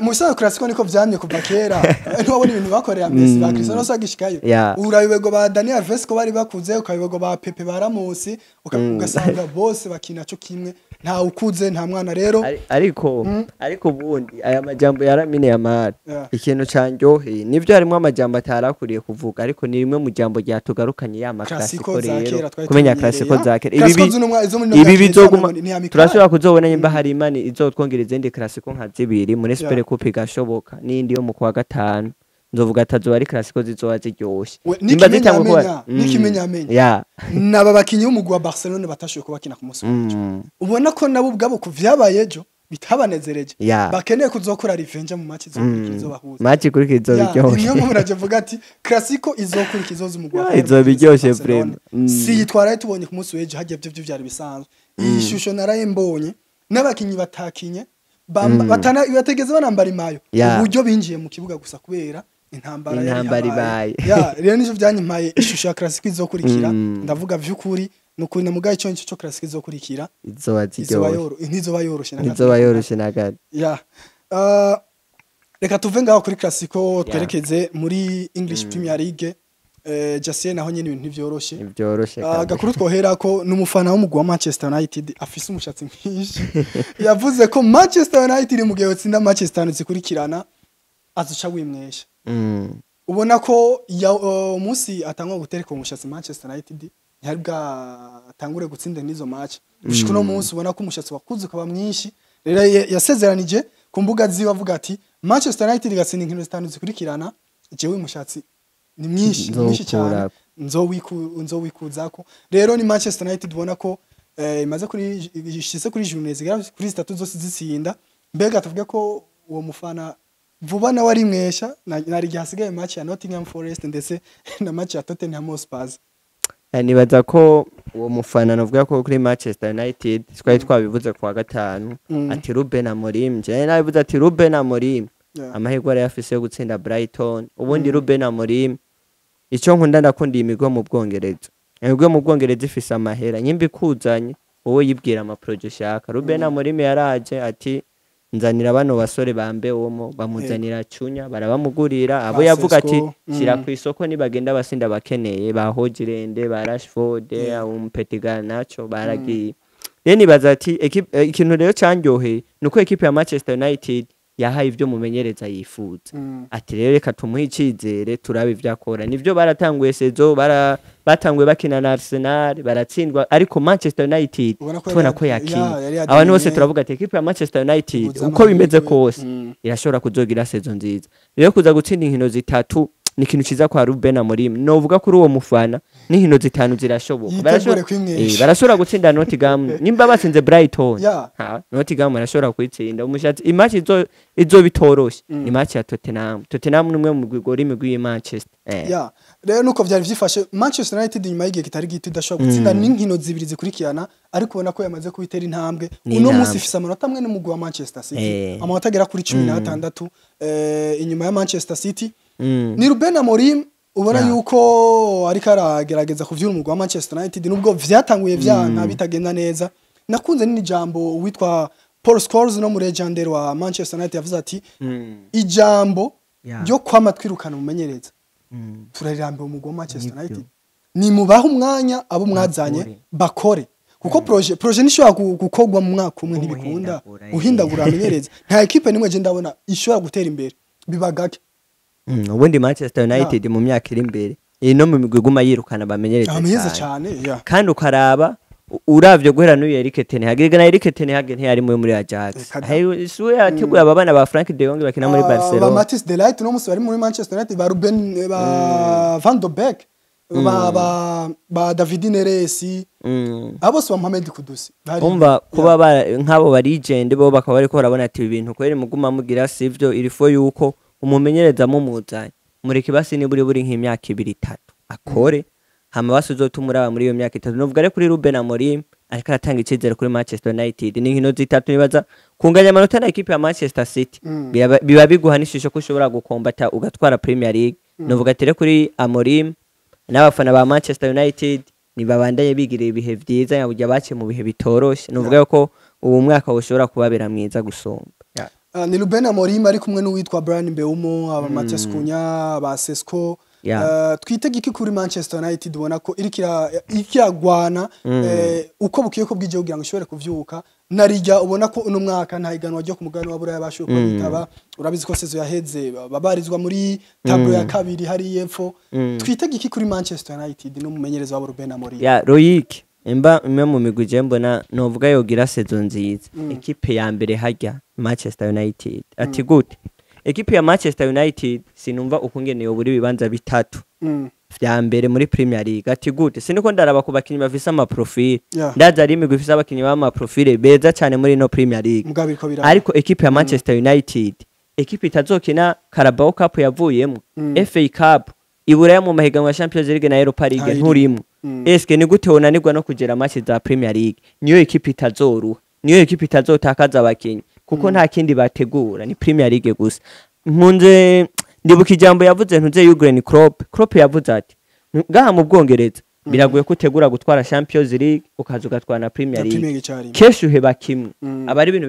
mu bisanzwe classico niko vyamye kuva kera ntubona ibintu bakorera Messi ba Cristiano sagishikayo urabibego ba Daniel Alves ko bari bakuze ukabibego ba Pepe ba Ramos ugasanga bose bakina cyo kimwe nta ukuze nta mwana rero ariko bundi aya majambo yaramine Yamal ikintu canjohe nivyo harimo amajambo atarakuriye kuvuga ariko ni rimwe mu jambo ryatugarukanye ya classico rero kumenya classico zakera ibi bizoguma turashobora kuzobona nyimba hari imani izotwongera izindi classico nka zibiri muri Super Coupe gashoboka nindi yo mu kwa gatanu nzovuga atazo ari classico zizoba ziryoshe nimba zitangwa nikimenya naba bakinyi b'umugwi wa Barcelona batashoye kubakina ku munsi ubona ko nabo ubwabo kuvyabaye ejo bitabanezereje bakeneye kuzokora revenge mu match zo bahuza match kuri kizo biryoshye niyo mpamvu navuga ati classico izokuri kizoza umugwi wa izo biryoshye vraiment si yitwara tubonye ku munsi w'ejo hagiye byo byari bisanzwe ishusho narayembonye n'abakinyi batakinye bategeze banambara imayo uburyo binjiye mu kibuga gusa kubera intambara ibaye rero nijo byanyimpaye ishusho ya classico izokurikira ndavuga vy'ukuri nukuri na mugaye cyo cyo classico izokurikira izoba yoroshe nagati reka tuve ngaho kuri classico twerekeze muri English Premier League Jasie naho nyene ibintu ntivyoroshe gakuru twohera ko numufana w'umugwi wa Manchester United afise umushatsi mwinshi yavuze ko Manchester United mu gihe yotsinda Manchester zikurikirana azuca wimwesha ubona ko umunsi atangwa gutereka umushatsi Manchester United ntihari bwatangure gutsinda n'izo match gushika no munsi ubona ko umushatsi wakuze ukaba mwinshi rero yasezeranije ku mbuga ziwe avuga ati Manchester United gatsinda inkino zitanu zikurikirana jewe umushatsi ni mwinshi cyane nzowikuzako rero ni Manchester United ubona ko imaze kuri ishise kuri journée zigera kuri 3 zose zitsinda mbega tuvuge ko uwo mufana vuba na wari mwesha nari gihasigaye match ya Nottingham Forest ndetse na match ya Tottenham Hotspur nibaza ko uwo mufana novuga ko kuri Manchester United twari twabivuze kwa gatanu ati Ruben Amorim je nabivuze ati Ruben Amorim amahirwe ari afise yo gutsinda Brighton ubundi Ruben Amorim icyo nkunda ndakunda imigo mu Bwongereza imigo mu Bwongereza ifise amahera nyimbi kuzanye wowe yibwira ama project shaka Ruben Amorim yaraje ati nzanira bano basore bambe womo bamuzanira cunya barabamugurira abo yavuga ati shira ku isoko nibagenda basinda bakeneye ba Hojirende ba Rashford Petigal nacho baragiye rero nibaza ati ikintu rero cyanjohe nuko equipe ya Manchester United yahaye ivyo mumenyereza yifuza ati rero reka tumuhe icizere turabe ivyakora nivyo baratanguye sezo batanguye bakina na Arsenal baratsindwa ariko Manchester United tubona ko yakina abantu bose turavuga ati equipe ya Manchester United uko bimeze kose irashobora kuzogira sezo nziza rero kuza gutsinda inkino zitatu ni ikintu ciza kwa Ruben Amorim novuga kuri uwo mufana n'inkino zitanu zirashoboka barashobora gutsinda Nottingham nimba batsinze Brighton Nottingham barashobora kwitsinda umushatsi imatch izo bitoroshe ni match ya Tottenham numwe mu gwigori imigwi Manchester rero nuko vyari vyifashe Manchester United nyuma y'igihe kitari gito idashobora gutsinda n'inkino zibiri zikurikirana ariko ubona ko yamaze kubitera intambwe uno munsi ifise amanota amwe n'umugwi wa Manchester City amanota agera kuri 16 inyuma ya Manchester City ni Ruben Amorim ubona yuko ariko aragerageza kuvyura umugwi wa Manchester United nubwo vyatanguye vyana bitagenda neza nakunze ni jambo witwa Paul Scholes no mu legendary wa Manchester United yavuze ati ijambo ryo kwama twirukana umumenyereza turarirambe umugwi wa Manchester United ni mubaho umwanya abo mwazanye bakore kuko projet nishobora gukogwa mu mwaka umwe ntibikunda uhindagura amenyereza nta equipe nimwe je ndabona ishobora gutera imbere bibagake ubundi Manchester United mu myaka iri imbere no mu migwi guma yirukana bamenyereza cyane kandi ukaraba uravye guhera n'uyu Eric ten Hag na Eric ten Hag ntiyari muri Ajax suwe yateguye abana ba Frank de Jong bakina muri Barcelona ba Matthijs de Ligt no musi bari muri Manchester United ba Ruben ba Van de Beek ba David Neres abo so Mohamed Kudus umva kuba nk'abo ba legend bo bakaba bariko barabona ati ibintu kweri muguma mugira sivyo irifo yuko umumenyereza mu muzanye mureke basi ni buri nk'imyaka 2-3 akore hama basuzotumura muri iyo myaka 3 novuga re kuri Ruben Amorim ariko aratanga icizere kuri Manchester United ni nkino zitatu nibaza kunganya amanota na equipe ya Manchester City biba biguhanishisho ko ushobora gukombata ugatwara Premier League novuga tere kuri Amorim n'abafana ba Manchester United ni babandaye bigirira ibihe vyiza yabujya bace mu bihe bitoroshe novuga ko ubu mwaka ushobora kubabera mwiza gusomba ni Ruben Amorim ari kumwe n'uwitwa Brian Mbeumo aba Matheus Cunha ba Sesco twitege iki kuri Manchester United ubona ko irikiragwana uko bukiye ko bwije kugira ngo ishobore kuvyuka narijya ubona ko uno mwaka ntahiganwa ryo ku mugano wa Buraya bashuko bitaba urabizi ko sezo yaheze babarizwa muri tablo ya kabiri hari yepfo twitege iki kuri Manchester United no mumenyereza wa Ruben Amorim Loic imwe mu miguje mbona novuga yogira sezo nziza equipe ya mbere hajya Manchester United ati gute equipe ya Manchester United sinumva ukungeneye buri bibanza bitatu vya mbere muri Premier League ati gute siniko ndaraba ku bakinyi bafisa ama profile ndaza ari imigwi ifisa abakinyi ba ama profile beza cyane muri no Premier League ariko equipe ya Manchester United equipe itazokina Carabao Cup yavuyemo FA Cup ibura mu mahiganwa ya Champions League na Europa League nturimo eske ni gute wonanirwa no kugera match za Premier League niyo equipe itazoruha niyo equipe itazotakaza abakinyi kuko nta kindi bategura ni Premier League gusa nkunze ndibuka ijambo yavuze ntuze Jurgen Klopp yavuze ati ngaha mu Bwongereza biragoye kutegura gutwara Champions League ukaza ugatwara Premier League kesho heba kimwe abari ibintu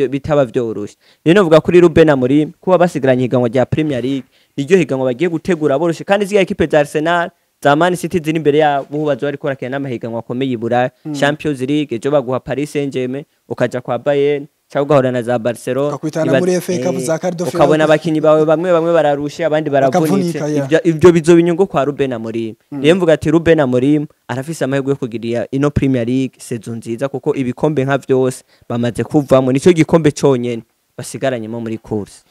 bitaba vyoroshe rero novuga kuri Ruben Amorim kuba basigaranye higanwa rya Premier League iryo higanwa bagiye gutegura boroshe kandi ziga equipe za Arsenal za Man City ziri imbere ya bubazo bari korakena n'amahiganwa akomeye ibura Champions League ejo baguha Paris Saint-Germain ukaja kwa Bayern cyangwa ugahorana za Barcelona ukakubitana muri FA Cup za Cardo Final ukabona abakinyi bawe bamwe bararusha abandi baravunitse ivyo bizoba inyungu kwa Ruben Amorim rero mvuga ati Ruben Amorim arafise amahirwe yo kugira ino Premier League season nziza kuko ibikombe nka vyose bamaze kuvamo nico gikombe cyonyene basigaranyemo muri course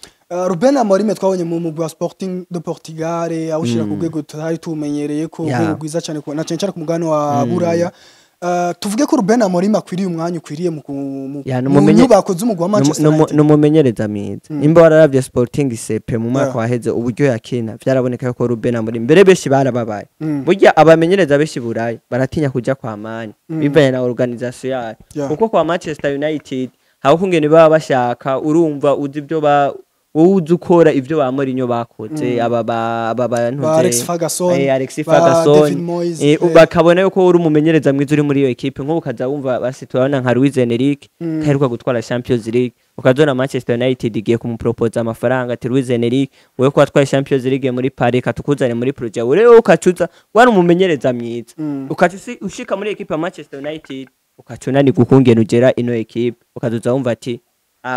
Ruben Amorim twabonye mu mugwa Sporting de Portugal awushira ku rwego tutari tumenyereye ko rwiza cyane ko na cyane ku mugano wa Buraya tuvuge ko Ruben Amorim akwiriye umwanya ukwiriye mu nyubako z'umugwa wa Manchester United no mumenyereza mwiza imba wararavye Sporting CP mu mwaka waheze uburyo yakina byaraboneka ko Ruben Amorim mbere beshi barababaye burya abamenyereza beshi Buraya baratinya kuja kwa mani bivanye na organisation yayo kuko kwa Manchester United hawo kungene baba bashaka urumva uzi ibyo ba uzi ukora ivyo ba Mourinho bakoze aba bantu Alex Ferguson bakabona yuko uri umumenyereza mwiza uri muri iyo equipe nko ukaza wumva basitwana nka Luis Enrique kaheruka gutwara Champions League ukazona Manchester United igiye kumupropose amafaranga ati Luis Enrique wewe ko atwaye Champions League muri Paris katukuzane muri project wewe ukacuza wari umumenyereza mwiza ukatisi ushika muri equipe ya Manchester United ukacuna ni gukungena ugera ino equipe ukazuza wumva ati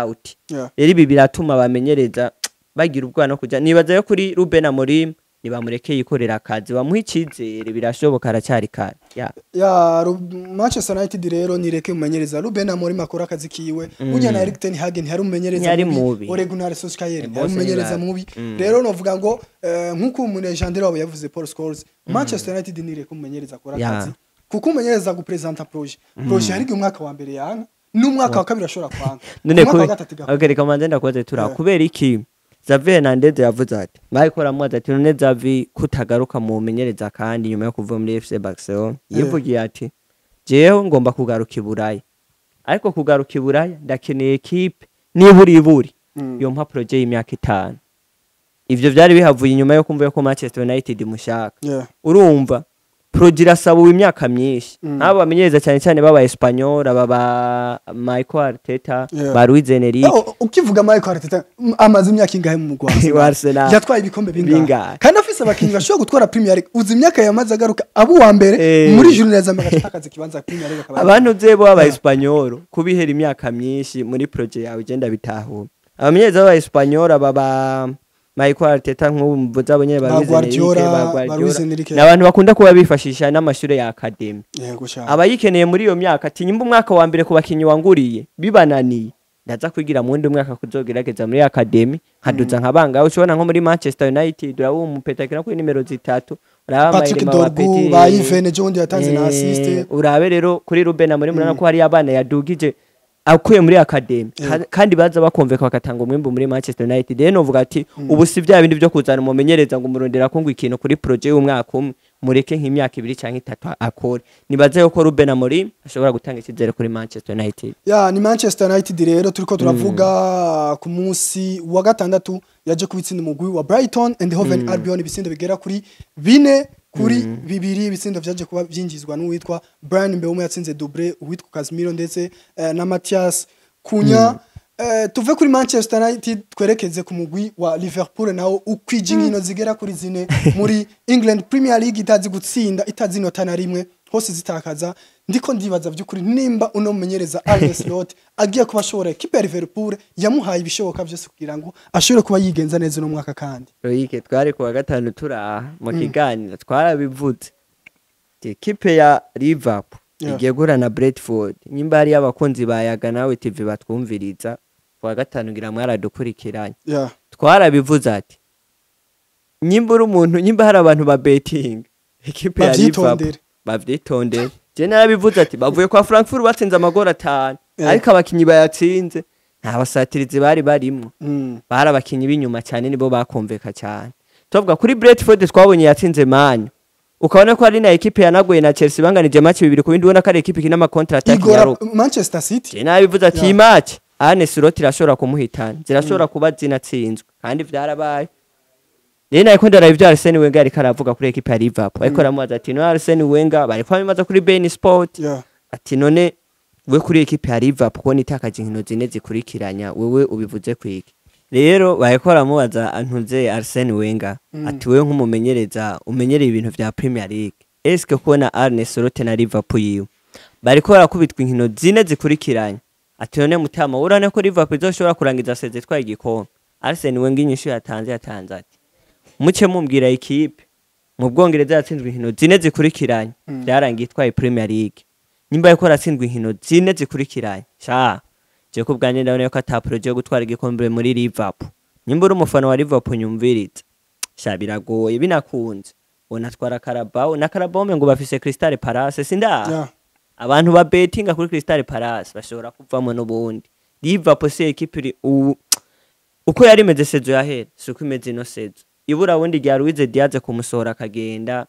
out rero ibi biratuma bamenyereza bagira ubwana no kujya nibaza yo kuri Ruben Amorim nibamureke yikorera akazi bamuha ikizere birashoboka aracyari kare Manchester United rero nireke mumenyereza Ruben Amorim akora akazi kiwe ujya na Eric ten Hag ntihari umumenyereza mubi Ole Gunnar Solskjaer umumenyereza mubi rero novuga ngo nkuko umunejandere wabo yavuze Paul Scholes Manchester United nireke mumenyereza akora akazi kuko umumenyereza gupresenta projet hari umwaka wa mbere yana n'umwaka wa kabiri ashobora kwanga none ko manze ndakoze tura kubera iki Xavi Hernandez yavuze ati bayikora mwaza ati none Xavi kutagaruka mu menyereza kandi nyuma yo kuva muri FC Barcelona yivugiye ati jewe ngomba kugaruka i Buraya ariko kugaruka i Buraya ndakeneye equipe niburi yo mpa project y'imyaka 5 ivyo byari bihavuye nyuma yo kumva ko Manchester United mushaka urumva Progira sabu imyaka myinshi aba bamenyereza cyane baba Espanyol aba Michael Arteta ba Luis Enrique ukivuga Michael Arteta amaze imyaka ingahe mu Rwanda yatwaye ibikombe bingahe kandi afise abakinyi bashobora gutwara Premier League uzi imyaka yamaze agaruka abo wa mbere muri journée z'amatakaze kibanza Premier League abantu zebo aba Espanyol kubihera imyaka myinshi muri project yawe genda bitahura abamenyereza baba Espanyol aba Michael Arteta nk'ubu zabonye ba babize Guardiola n'abantu bakunda kuba bifashisha n'amashure ya academy yego cyane abayikeneye muri iyo myaka ati nyimba umwaka wa mbere ku bakinyi wanguriye bibananiye ndaza kwigira mu wundi mwaka kuzogerageza muri academy nkaduza nkabanga ushobona nko muri Manchester United urawo umupetakira kuri nimero 3 uraba Patrick Dorgu ba Yves Jondi yatanze na assist urabe rero kuri Ruben muri murana ko hari abana yadugije akuye muri academy kandi baza bakomveka bakatanga umwimbo muri Manchester United rero novuga ati ubu si bya bindi byo kuzana umumenyereza ngo umurondera ko ngo ikintu kuri projet y'umwaka umwe mureke nk'imyaka 2 canke 3 akore nibaze yuko Ruben Amorim ashobora gutanga ikizere kuri Manchester United ni Manchester United rero turiko turavuga ku munsi wa gatandatu yaje kubitsinda umugwi wa Brighton and Hove Albion ibitsindo bigera kuri 4 kuri 2 ibitsindo vyaje kuba vyinjizwa n'uwitwa Brian Mbeumo yatsinze double uwitwa Casemiro ndetse na Matthias Cunha tuve kuri Manchester United twerekeze ku mugwi wa Liverpool nawo ukwije inkino zigera kuri 4 muri England Premier League itazi gutsinda itazi inota na rimwe hose zitakaza ndiko ndibaza byukuri nimba uno mumenyereza Arne Slot agiye kuba ashobora equipe ya Liverpool yamuhaye ibishoboka byose kugira ngo ashobore kuba yigenza neza no mwaka kandi Loike twari ku wa gatanu turaha mu kiganiro twarabivuze equipe ya Liverpool igiye gura na Brentford nyimba ari abakunzi bayaga nawe TV batwumviriza ku wa gatanu ngira mwaradukurikiranye twarabivuze ati nyimba uri umuntu nyimba hari abantu ba betting equipe ya Liverpool bavyitondera je narabivuze ati bavuye kwa Frankfurt batsinze amagora 5 ariko abakinyi bayatsinze nta basatirizi bari barimo bari abakinyi b'inyuma cyane nibo bakomveka cyane tuvuga kuri Brentford twabonye yatsinze Man ukabona ko ari na equipe yanagoye na Chelsea banganije match 2 ku bindi ubona ko ari equipe kina ama counter attack ya Manchester City je narabivuze ati match Arne Slot irashobora kumuhitana zirashobora kuba zinatsinzwe kandi vyarabaye Nena ikunda na ivyo Arsene Wenger ariko aravuga kuri equipe ya Liverpool ariko aramubaza ati no Arsene Wenger bari kwamimaza kuri Bein Sport ati none we kuri equipe ya Liverpool ko nitakaje inkino zine zikurikiranya wewe ubivuze kwiki rero bayikora mubaza antuze Arsene Wenger ati wewe nk'umumenyereza umenyereye ibintu vya Premier League eske kubona Arne Slot na Liverpool yiwe bariko barakubitwa inkino zine zikurikiranya ati none mutama urane ko Liverpool izoshobora kurangiza seze twaye igikombe Arsene Wenger inyishu yatanze ati muce mumbwira equipe mu Bwongereza yatsinzwe inkino zine zikurikiranye byarangiye twaye Premier League nimba yako ratsinzwe inkino zine zikurikiranye sha je ko bwanye ndabona ko ata projet yo gutwara igikombe muri Liverpool nimba uri umufana wa Liverpool nyumviriza sha biragoye binakunze unatwara Carabao na Carabao ngo bafise Crystal Palace sinda abantu ba bettinga kuri Crystal Palace bashobora kuvamo n'ubundi Liverpool se equipe uko yari meze sezo yahera suko imeze no sezo ibura wundi rya Luis Diaz kumusohora akagenda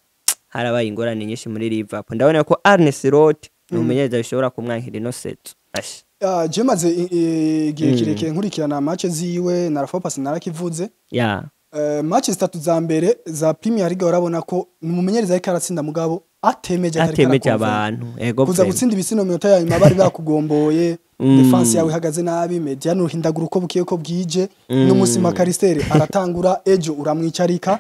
harabaye ingorane nyinshi muri Liverpool ndabona ko Arne Slot numenyereza bishobora kumwankira no set je maze igihe kirekire nkurikirana match ziwe na Rafa narakivuze match 3 za mbere za Premier League urabona ko numumenyereza ariko aratsinda mugabo atemeje abantu ego kuza gutsinda ibisino minota ya nyuma bari bakugomboye defense yawe ihagaze nabi mediano uhindagura uko bukiye ko bwije n'umusi Makaristeri aratangura ejo uramwicarika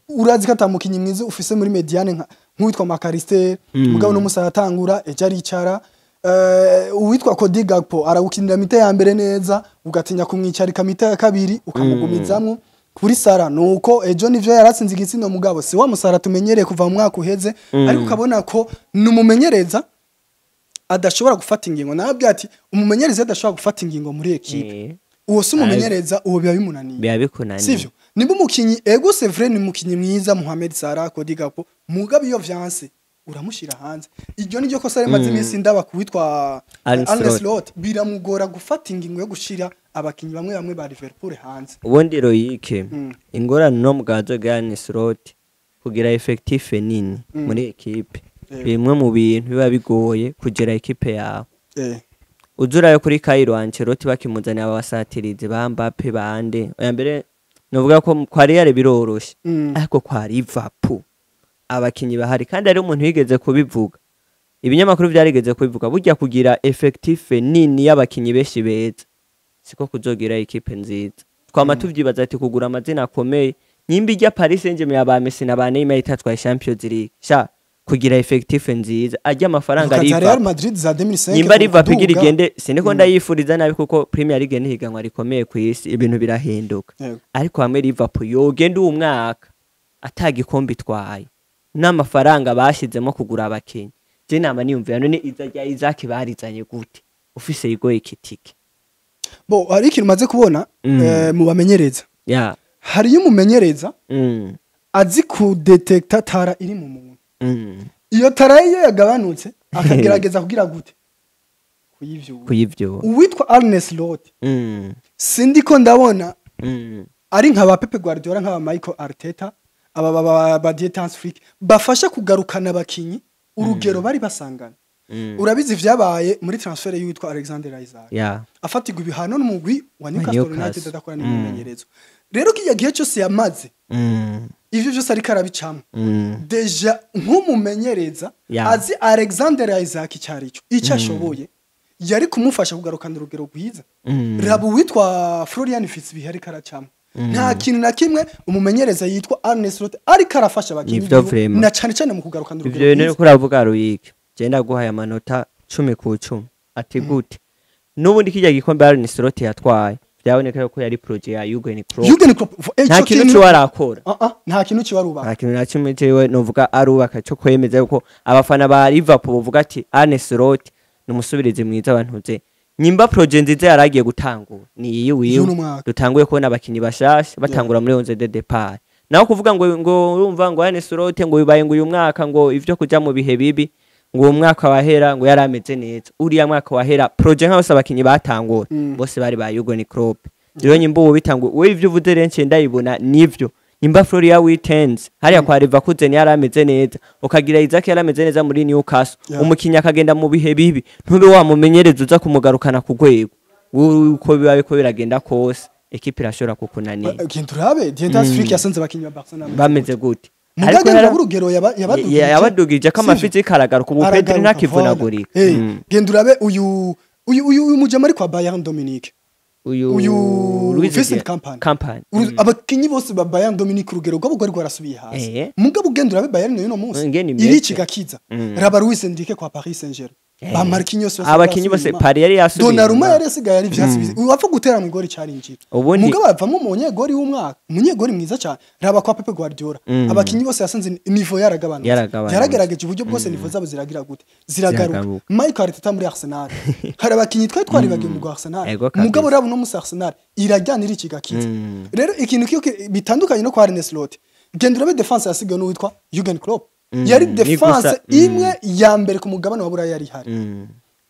urazi katamukinyi mwiza ufise muri mediane nk'uwitwa Makaristeri mugabo n'umusi aratangura ejo aricara uwitwa Cody Gakpo aragukinira mita ya mbere neza ugatinya kumwicarika mita ya kabiri ukamugumizamwo kuri Sara nuko ejo nivyo yaratsinze igitsino mugabo si wa musara tumenyereye kuva mu mwaka uheze ariko ukabona ko numumenyereza adashobora gufata ingingo nabyo ati umumenyereza adashobora gufata ingingo muri equipe uwo si umumenyereza uwo biba bimunaniye sivyo nimba umukinyi ego c'est vrai ni umukinyi mwiza Mohamed Salah Cody Gakpo mugabo iyo vyanse uramushira hanze iryo niryo kosa remaze iminsi ndaba kuwitwa Arne Slot biramugora gufata ingingo yo gushira abakinyi bamwe ba Liverpool hanze ubundi Loike ingorane no mugazo ga Arne Slot kugira effectif nini muri equipe bimwe mu bintu biba bigoye kugera equipe yawe uzura yo kuri Cairo Ancelotti bakimuzana abasatirizi ba Mbappe bande oya mbere novuga ko kwa Real biroroshe ariko kwa Liverpool abakinyi bahari kandi ari umuntu yigeze kubivuga ibinyamakuru byarigeze kubivuga burya kugira effectif nini y'abakinyi beshi beza siko kuzogira equipe nziza twama tuvyibaza ati kugura amazina akomeye nyimbi rya Paris Saint-Germain aba Messi na ba Neymar itatwa Champions League sha kugira effective nziza ajya amafaranga Ukaza riva Real Madrid za 2005 nimba riva pigira igende siniko ndayifuriza nabi kuko Premier League ni higanwa rikomeye ku isi ibintu birahinduka ariko hamwe Liverpool yogenda uwo mwaka atagikombe twaye n'amafaranga bashizemo kugura abakenyi je nama niyumvira none iza rya Isaac barizanye gute ufise igoye kitike bo hari ikintu maze kubona mu bamenyereza hari umumenyereza azi ku detecta tara iri mu muntu iyo tara iyo yagabanutse akagerageza kugira gute kuyivyo uwitwa R.Madrid sindiko ndabona ari nka ba Pepe Guardiola nka ba Michael Arteta aba ba Dietans Freak bafasha kugarukana abakinyi urugero bari basangana urabizi vyabaye muri transfer y'uwitwa Alexander Isaac afatirwa ibihano n'umugwi wa Newcastle United adakora n'umumenyerezo rero kiya gihe cyose yamaze ivyo byose ari karabicamo deja nk'umumenyereza azi Alexander Isaac cyarico icyo ashoboye yari kumufasha kugarukana urugero rwiza rabu witwa Florian Fitzbihari karacamo nta kintu na kimwe umumenyereza yitwa R.Madrid ari karafasha abakinyi na cyane cyane mu kugarukana urugero ivyo rero kuravuga ruyike genda guhaya amanota 10 ku 10 ati gute nubundi kijya gikombe R.Madrid yatwaye byaboneka ko yari projet ya Jurgen Klopp nta kintu cyo warakora nta kintu cyo warubaka nta kintu na kimwe cyewe novuga arubaka cyo kwemeza ko abafana ba Liverpool bavuga ati R.Madrid numusubirize mwiza abantuze nyimba projet nziza yaragiye gutangura ni iyi wiyo dutanguye kubona abakinyi bashasha batangura muri 11 de départ naho kuvuga ngo urumva ngo R.Madrid ngo bibaye ngo uyu mwaka ngo ivyo kuja mu bihe bibi ngo umwaka wahera ngo yarameze neza uriya mwaka wahera projet nk'abose abakinyi batangura bose bari ba Jurgen Klopp rero nyimba ubu bitanguye we ivyo uvuze renche ndayibona nivyo nyimba Florian yatsinz hariya kwa Leverkusen yarameze neza ukagira Isaac yarameze neza muri Newcastle umukinya akagenda mu bihe bibi ntube wamumenyereza uza kumugarukana ku rwego uko bibaye ko biragenda kose ekipe irashobora kukunanira kintu rabe Dietans Freak yasanze abakinyi ba Barça bameze gute ariko urugero yabadugije ko amafiti karagaruka ubu Pedri ntakivunagurika gendurabe uyu mujama ari kwa Bayern Dominique uyu Vincent Company abakinyi bose ba Bayern Dominique urugero rwabo rwari rwarasubiye hasi mugabo gendurabe Bayern no munsi iri kigakiza raba Luis Enrique kwa Paris Saint-Germain ba Marquinhos abakinyi bose Paris yari yasubiye Donnarumma yari asigaye ari vyasubiye wapfa gutera mu gori cyari injira mugabo bavamo umunyegori w'umwaka umunyegori mwiza cyane raba kwa Pepe Guardiola abakinyi bose yasanze niveau yaragabanutse yaragerageje uburyo bwose niveau zabo ziragira gute ziragaruka Michael Arteta muri Arsenal hari abakinyi twari bagiye mu Arsenal mugabo rabo no mu Arsenal irajyana iri kigakiza rero ikintu kiyo bitandukanye no kwa R.Madrid gendurabe defense yasigaye no witwa Jurgen Klopp yari defense imwe ya mbere ku mugabane wa Buraya yari hari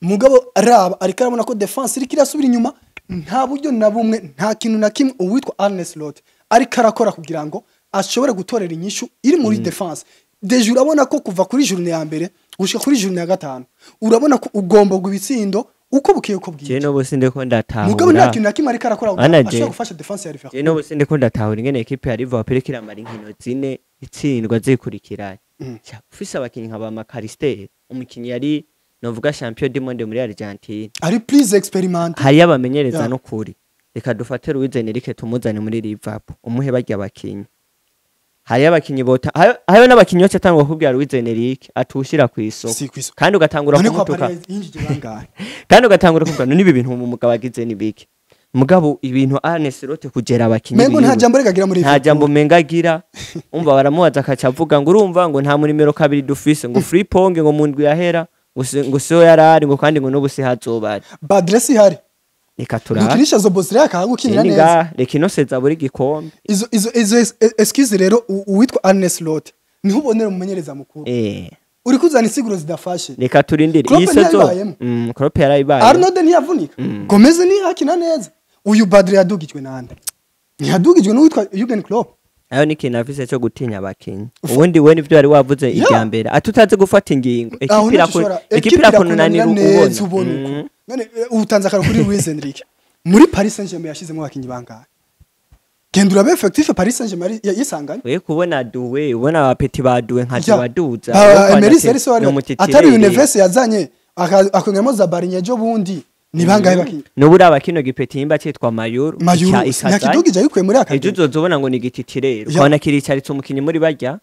mugabo raba ariko arabona ko defense iri kirasubira inyuma nta buryo na bumwe nta kintu na kimwe uwitwa R.Madrid ariko arakora kugira ngo ashobore gutorera inyishu iri muri defense deje urabona ko kuva kuri journée ya mbere gushika kuri journée ya gatanu urabona ko ugomba gubitsindo uko bukiye uko bwiye je no businde ko ndatahura mugabo nta kintu na kimwe ariko arakora ashobora gufasha defense ya Liverpool je no businde ko ndatahura ingene equipe ya Liverpool kiramara inkino zine itsindwa zikurikiranye ufise abakinyi nka ba Makariste umukinyi yari novuga champion du monde muri Argentine ari please experiment hari abamenyereza no kuri reka dufate Luis Enrique tumuzane muri Liverpool umuhe barya abakinyi hari abakinyi bota hayo n'abakinyi bose atangwa kubwira Luis Enrique atushira ku isoko kandi ugatangura kumutuka kandi ugatangura kuvuga no nibi bintu umugabo agize ni biki mugabo ibintu R.Madrid kugera abakinyi mengo nta jambo regagira muri nta jambo mengagira umva baramubaza akacavuga ngo urumva ngo nta muri numero 2 dufise ngo free pong ngo mundwi yahera ngo so yarari ngo kandi ngo n'ubusi hazobari badresi hari reka turara ukinisha zo bosre akagukinira neza reka inoseza buri gikombe izo excuse rero uwitwa R.Madrid niho ubonera umumenyereza mukuru uri kuzana isiguro zidafashe reka turindire yisezo Klopp yarayibaye Arnold ntiyavunika Gomez ni hakina neza uyu Badre yadugijwe nande ntiyadugijwe n'uwitwa Jurgen Klopp ayo ni kintu afise cyo gutinya abakinyi ubundi we nivyo ari wavuze ijya mbere atutaze gufata ingingo ekipira kunanira ubona none utanze akaro kuri Luis Enrique muri Paris Saint-Germain yashizemo abakinyi bangahe gendura be effective Paris Saint-Germain yisanganye we kubona duwe ubona abapeti baduwe nkaje baduza Emery Seriso atari Universe yazanye akongemo za Barinye jo bundi ni bangahe bakinyi nubura abakino gipeti imba cyitwa Mayuru nakidugije yukuye muri akadi ejo uzobona ngo ni gititirero kwana kiricaritse umukinyi muri barya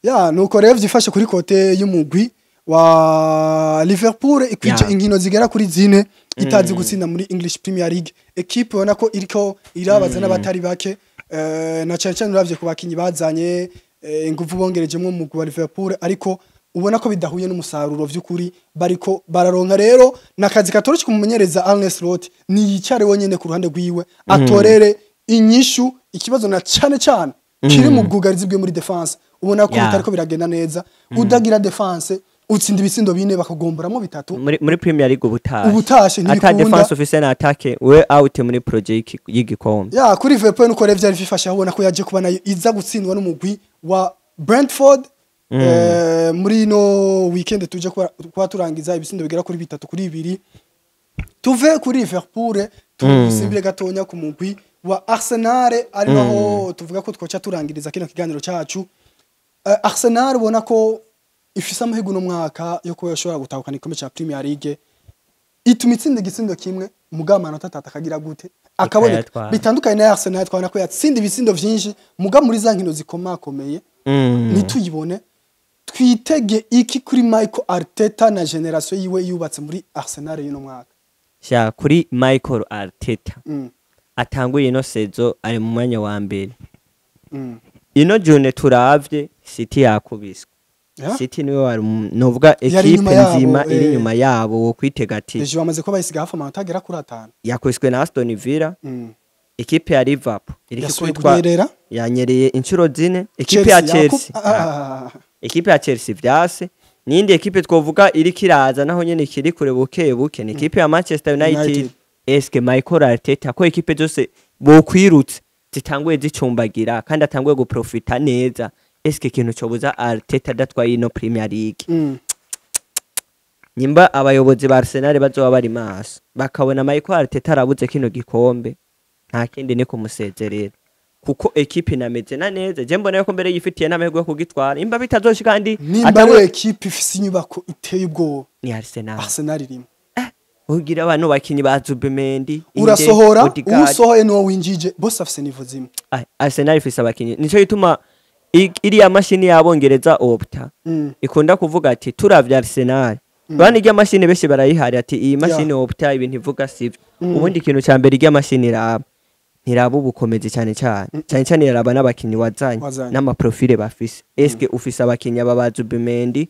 ya nuko rero vyifashe kuri kote y'umugwi wa Liverpool ikwije inkino zigera kuri zine itazi gutsinda muri English Premier League. Equipe ubona ko iriko irabaza n'abatari bake na cyane cyane uravye ku bakinyi bazanye ingufu bongerejemo mu wa Liverpool, ariko ubona ko bidahuye n'umusaruro vy'ukuri bariko bararonka. Rero nakazi katoroshye kumumenyereza Arne Slot ni yicare wonyene ku ruhande rwiwe atorere inyishu ikibazo na cyane cyane kiri mu bwugarizi bwe muri defense. Ubona ko bitariko biragenda neza, udagira defense utsinda ibisindo bine bakagomboramo bitatu muri Premier League ubutashe ntibikunda ata defense officer na attaque we out muri project y'igikombe. Ya kuri Liverpool nuko revya rifasha abona ko yaje kuba nayo iza gutsindwa n'umugwi wa Brentford muri no weekend tuje kwa turangiza ibisindo bigera kuri bitatu kuri 2. Tuve kuri Liverpool tusimbire gatonya ku mugwi wa Arsenal ari naho tuvuga ko twoca turangiriza kino kiganiro cyacu. Arsenal ubona ko ifisa amahigo no mwaka yo ko yashobora gutahukana ikombe cha Premier League, ituma itsinda igitsindo kimwe mugamano tatata kagira gute akabone bitandukanye na Arsenal twana ko yatsinda ibisindo vyinshi muga muri za nkino zikomakomeye nituyibone. Twitege iki kuri Michael Arteta na generation yiwe yubatse muri Arsenal y'ino mwaka? Sha kuri Michael Arteta atanguye no sezo ari mu mwanya wa mbere. Ino jone turavye City yakubiswe. City niwe wari novuga equipe nzima iri nyuma yabo wo kwitega ati ejo bamaze ko bayisiga hafa amanota agera kuri 5 yakwiswe na Aston Villa. Equipe ya Liverpool iri kwitwa yanyereye inshuro zine. Equipe ya Chelsea equipe ya Chelsea vyase nindi equipe twovuga iri kiraza naho nyene kiri kure buke ni equipe ya Manchester United. Eske Michael Arteta ko equipe zose bo kwirutse zitanguye zicumbagira kandi atanguye guprofita neza, eske kintu cyobuza Arteta datwaye ino Premier League? Nyimba abayobozi ba Arsenal bazoba bari maso bakabona Michael Arteta arabuze kino gikombe, nta kindi ni kumusezerera kuko equipe nameze na neza. Je mbona yuko mbere yifitiye n'amahirwe yo kugitwara imba bitazoshika kandi atari equipe ifise inyubako iteye ubwo ni Arsenal. Arsenal irimo ugira abantu bakinyi ba Zubimendi urasohora usohoye no winjije bose afise nivo zimwe. Arsenal ifise abakinyi nico yituma iri ya mashini yabongereza Opta ikunda kuvuga ati turavya Arsenal bani rya mashini beshe barayihari ati iyi mashini Opta ibintu ivuga sivyo. Ubundi kintu ca mbere rya mashini iraba ntiraba ubukomezi cyane cyane yaraba n'abakinyi wazanye n'ama profile bafise. Eske ufise abakinyi ababaza Zubimendi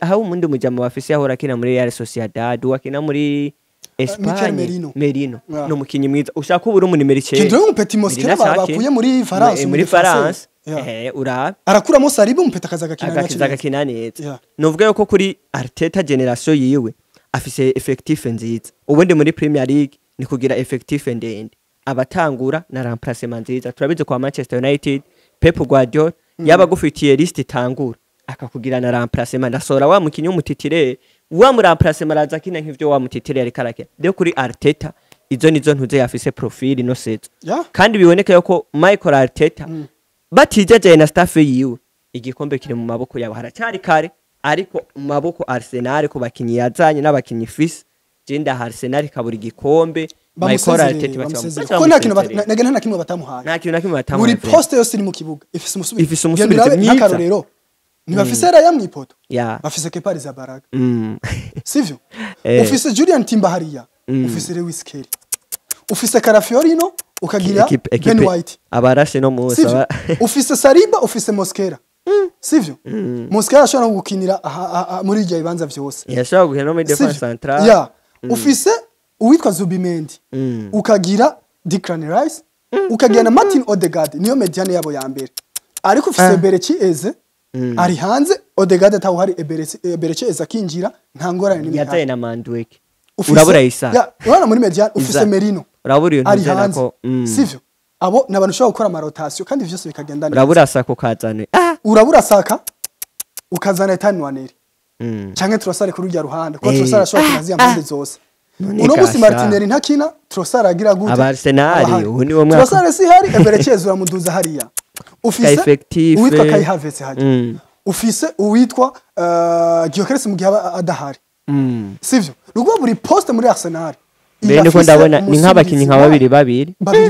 aho umundi mujama bafise yahora kina muri Real Sociedad wakina muri Espagne Merino no mukinyi mwiza ushaka ubura umuntu numero 9 Kindro Petit Mosquera bakuye muri France ura arakuramo Saliba umpeta akazagakina neza. Novuga yuko kuri Arteta generation yiwe afise effectif nziza. Ubundi muri Premier League ni kugira effectif ndende, abatangura na remplacement nziza. Turabize kwa Manchester United Pep Guardiola yaba gufitiye list itangura akakugira na remplacement ndasora wa mukinyi umutitire wa mu remplacement araza kina nk'ivyo wa mutitire yari karake. Rero kuri Arteta izo nizo ntuze yafise profile no set kandi biboneka yuko Michael Arteta batijaje na staff yiwe igikombe kiri mu maboko yabo haracyari kare, ariko mu maboko Arsenal ko bakinyi yazanye n'abakinyi fisi jinda Arsenal kaburi gikombe Michael Arteta bacyamwe ko nta kintu nta kimwe batamuhaye nta kintu na kimwe batamuhaye. Buri poste yose iri mu kibuga ifise ifise umusubirizi mwiza rero ni bafise era yamwipoto bafise Kepa Arrizabalaga sivyo ufise Julian Timber hariya ufise Lewis Kelly ufise Carafiorino ukagira Ben White abarashe no musa ufise Saliba ufise Mosquera sivyo Mosquera ashobora gukinira muri ijya ibanza vyose yashobora gukina no muri defense central ufise uwitwa Zubimendi ukagira Declan Rice ukagira na Martin Odegaard niyo mediane yabo ya mbere, ariko ufise Berechi Eze ari hanze Odegaard ataho hari Berechi Eze akinjira nta ngorane n'imwe yazaye na Mandweke urabura isa urabona muri mediane ufise Merino urabura iyo nzera ko sivyo abo nabantu ushobora gukora ama rotation kandi vyose bikagenda neza. Urabura saka ukazana urabura saka ukazana Ethan Nwaneri canke Trossard kuri urya ruhande ko Trossard ashobora kunaziya mpande zose. Uno musi Martinelli ntakina Trossard agira gute Arsenal ubu ni wo mwaka Trossard si hari Eberechezo uramuduza hariya ufise uwitwa Kai Havertz haje ufise uwitwa Gyökeres mu gihe adahari sivyo rugo buri poste muri Arsenal bene ko ndabona ni nk'abakinyi nka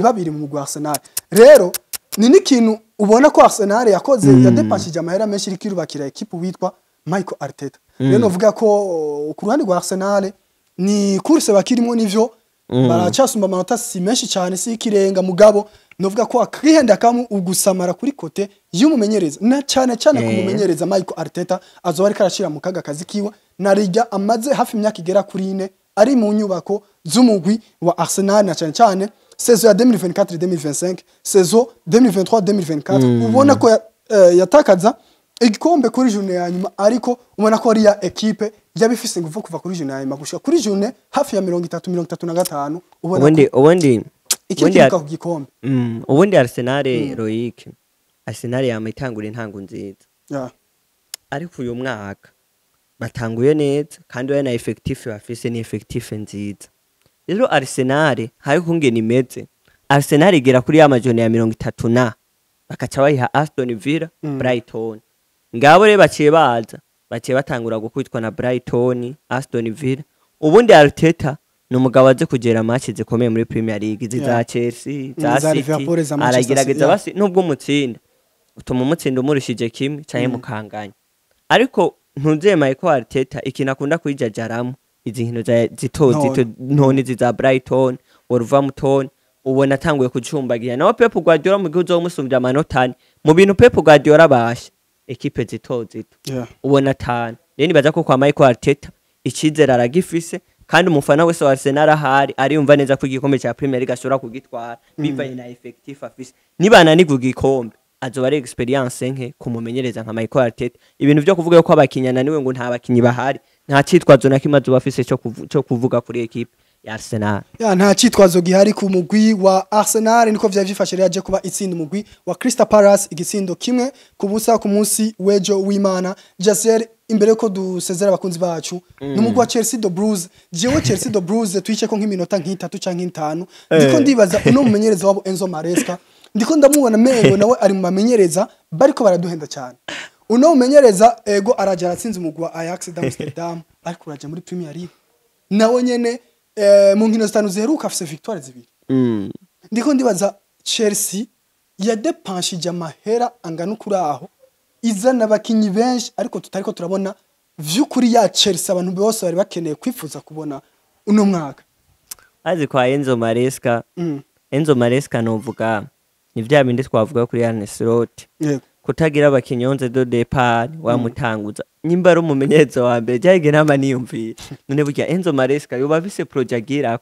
babiri mu mugwa Arsenal. Rero ni n'ikintu ubona ko Arsenal yakoze yadepashije amahera menshi iri kirubakira equipe witwa Michael Arteta rero novuga ko ku ruhande rwa Arsenal ni course bakirimo nivyo baracasumba amanota si menshi cyane si ikirenga mugabo novuga ko akihenda kamu ugusamara kuri kote y'umumenyereza na cyane kumumenyereza Michael Arteta azoba ari karashira mu kaga kazi kiwe narijya amaze hafi imyaka igera kuri 4 ari mu nyubako z'umugwi wa Arsenal na cyane saison ya 2024-2025 saison 2023-2024 ubona ko yatakaza igikombe kuri journée ya nyuma ariko ubona ko ari ya equipe yabifise nguvu kuva kuri journée ya nyuma gushika kuri journée hafi ya 30-35 ubona ubundi ikiruka ku gikombe ubundi Arsenal Loic Arsenal yamitangura intango nziza ariko uyu mwaka batanguye neza kandi we na effective bafise ni effective nziza rero Arsenal hari kungena imeze Arsenal igera kuri ya majone ya 30 na bakaca bayiha Aston Villa Brighton ngabo re baciye batangura gukubitwa na Brighton Aston Villa ubundi Arteta numugabo aje kugera match zikomeye muri Premier League za Chelsea za City aragerageza basi nubwo mutsinda utuma umutsinda umurishije kimwe cyane mukanganya ariko ntuzemaye ko Arteta ikinakunda kwijajaramu izi nkino zito ntoni za Brighton Wolverhampton ubona tanguye kucumbagira nawe Pep Guardiola mu gihe uzomusumbya amanota mu bintu Pep Guardiola basha equipe zito ubona tane rero nibaza ko kwa Michael Arteta ikizera aragifise kandi umufana wese wa Arsenal ahari ari yumva neza ko igikombe cya Premier League ashobora kugitwara bivanye na effective afise nibana ni kugikombe azoba ari experience nke kumumenyereza nka Michael Arteta ibintu byo kuvuga ko abakinyana niwe ngo nta bakinyi bahari nta citwazo na kimazo bafise cyo kuvuga kuri equipe ya Arsenal nta citwazo gihari ku mugwi wa Arsenal niko vyavifashe yaje kuba itsinda umugwi wa Crystal Palace igitsindo kimwe ku busa ku munsi wejo w'Imana Jaser imbere ko dusezera abakunzi bacu n'umugwi wa Chelsea the Blues jewe Chelsea the Blues twice ko nk'iminota nk'itatu canke 5 ndiko ndibaza uno mumenyereza wabo Enzo Maresca ndiko ndamubona mengo nawe ari mu bamenyereza bariko baraduhenda cyane uno mumenyereza ego araje aratsinze umugwi wa Ajax d'Amsterdam ariko uraje muri Premier League nawe nyene mu nkino zitanu ziheruka afise victoire zibiri ndiko ndibaza Chelsea yadepashije amahera angana kuri aho izana abakinyi benshi ariko tutariko turabona vy'ukuri ya Chelsea abantu bose bari bakeneye kwifuza kubona uno mwaka azi kwa Enzo Maresca novuga ni vya bindi twavuga kuri Arne Slot kutagira abakinyi 11 de départ wamutanguza nyimba ari umumenyereza wa mbere cyage nama niyumvira none burya Enzo Maresca yoba bise projagira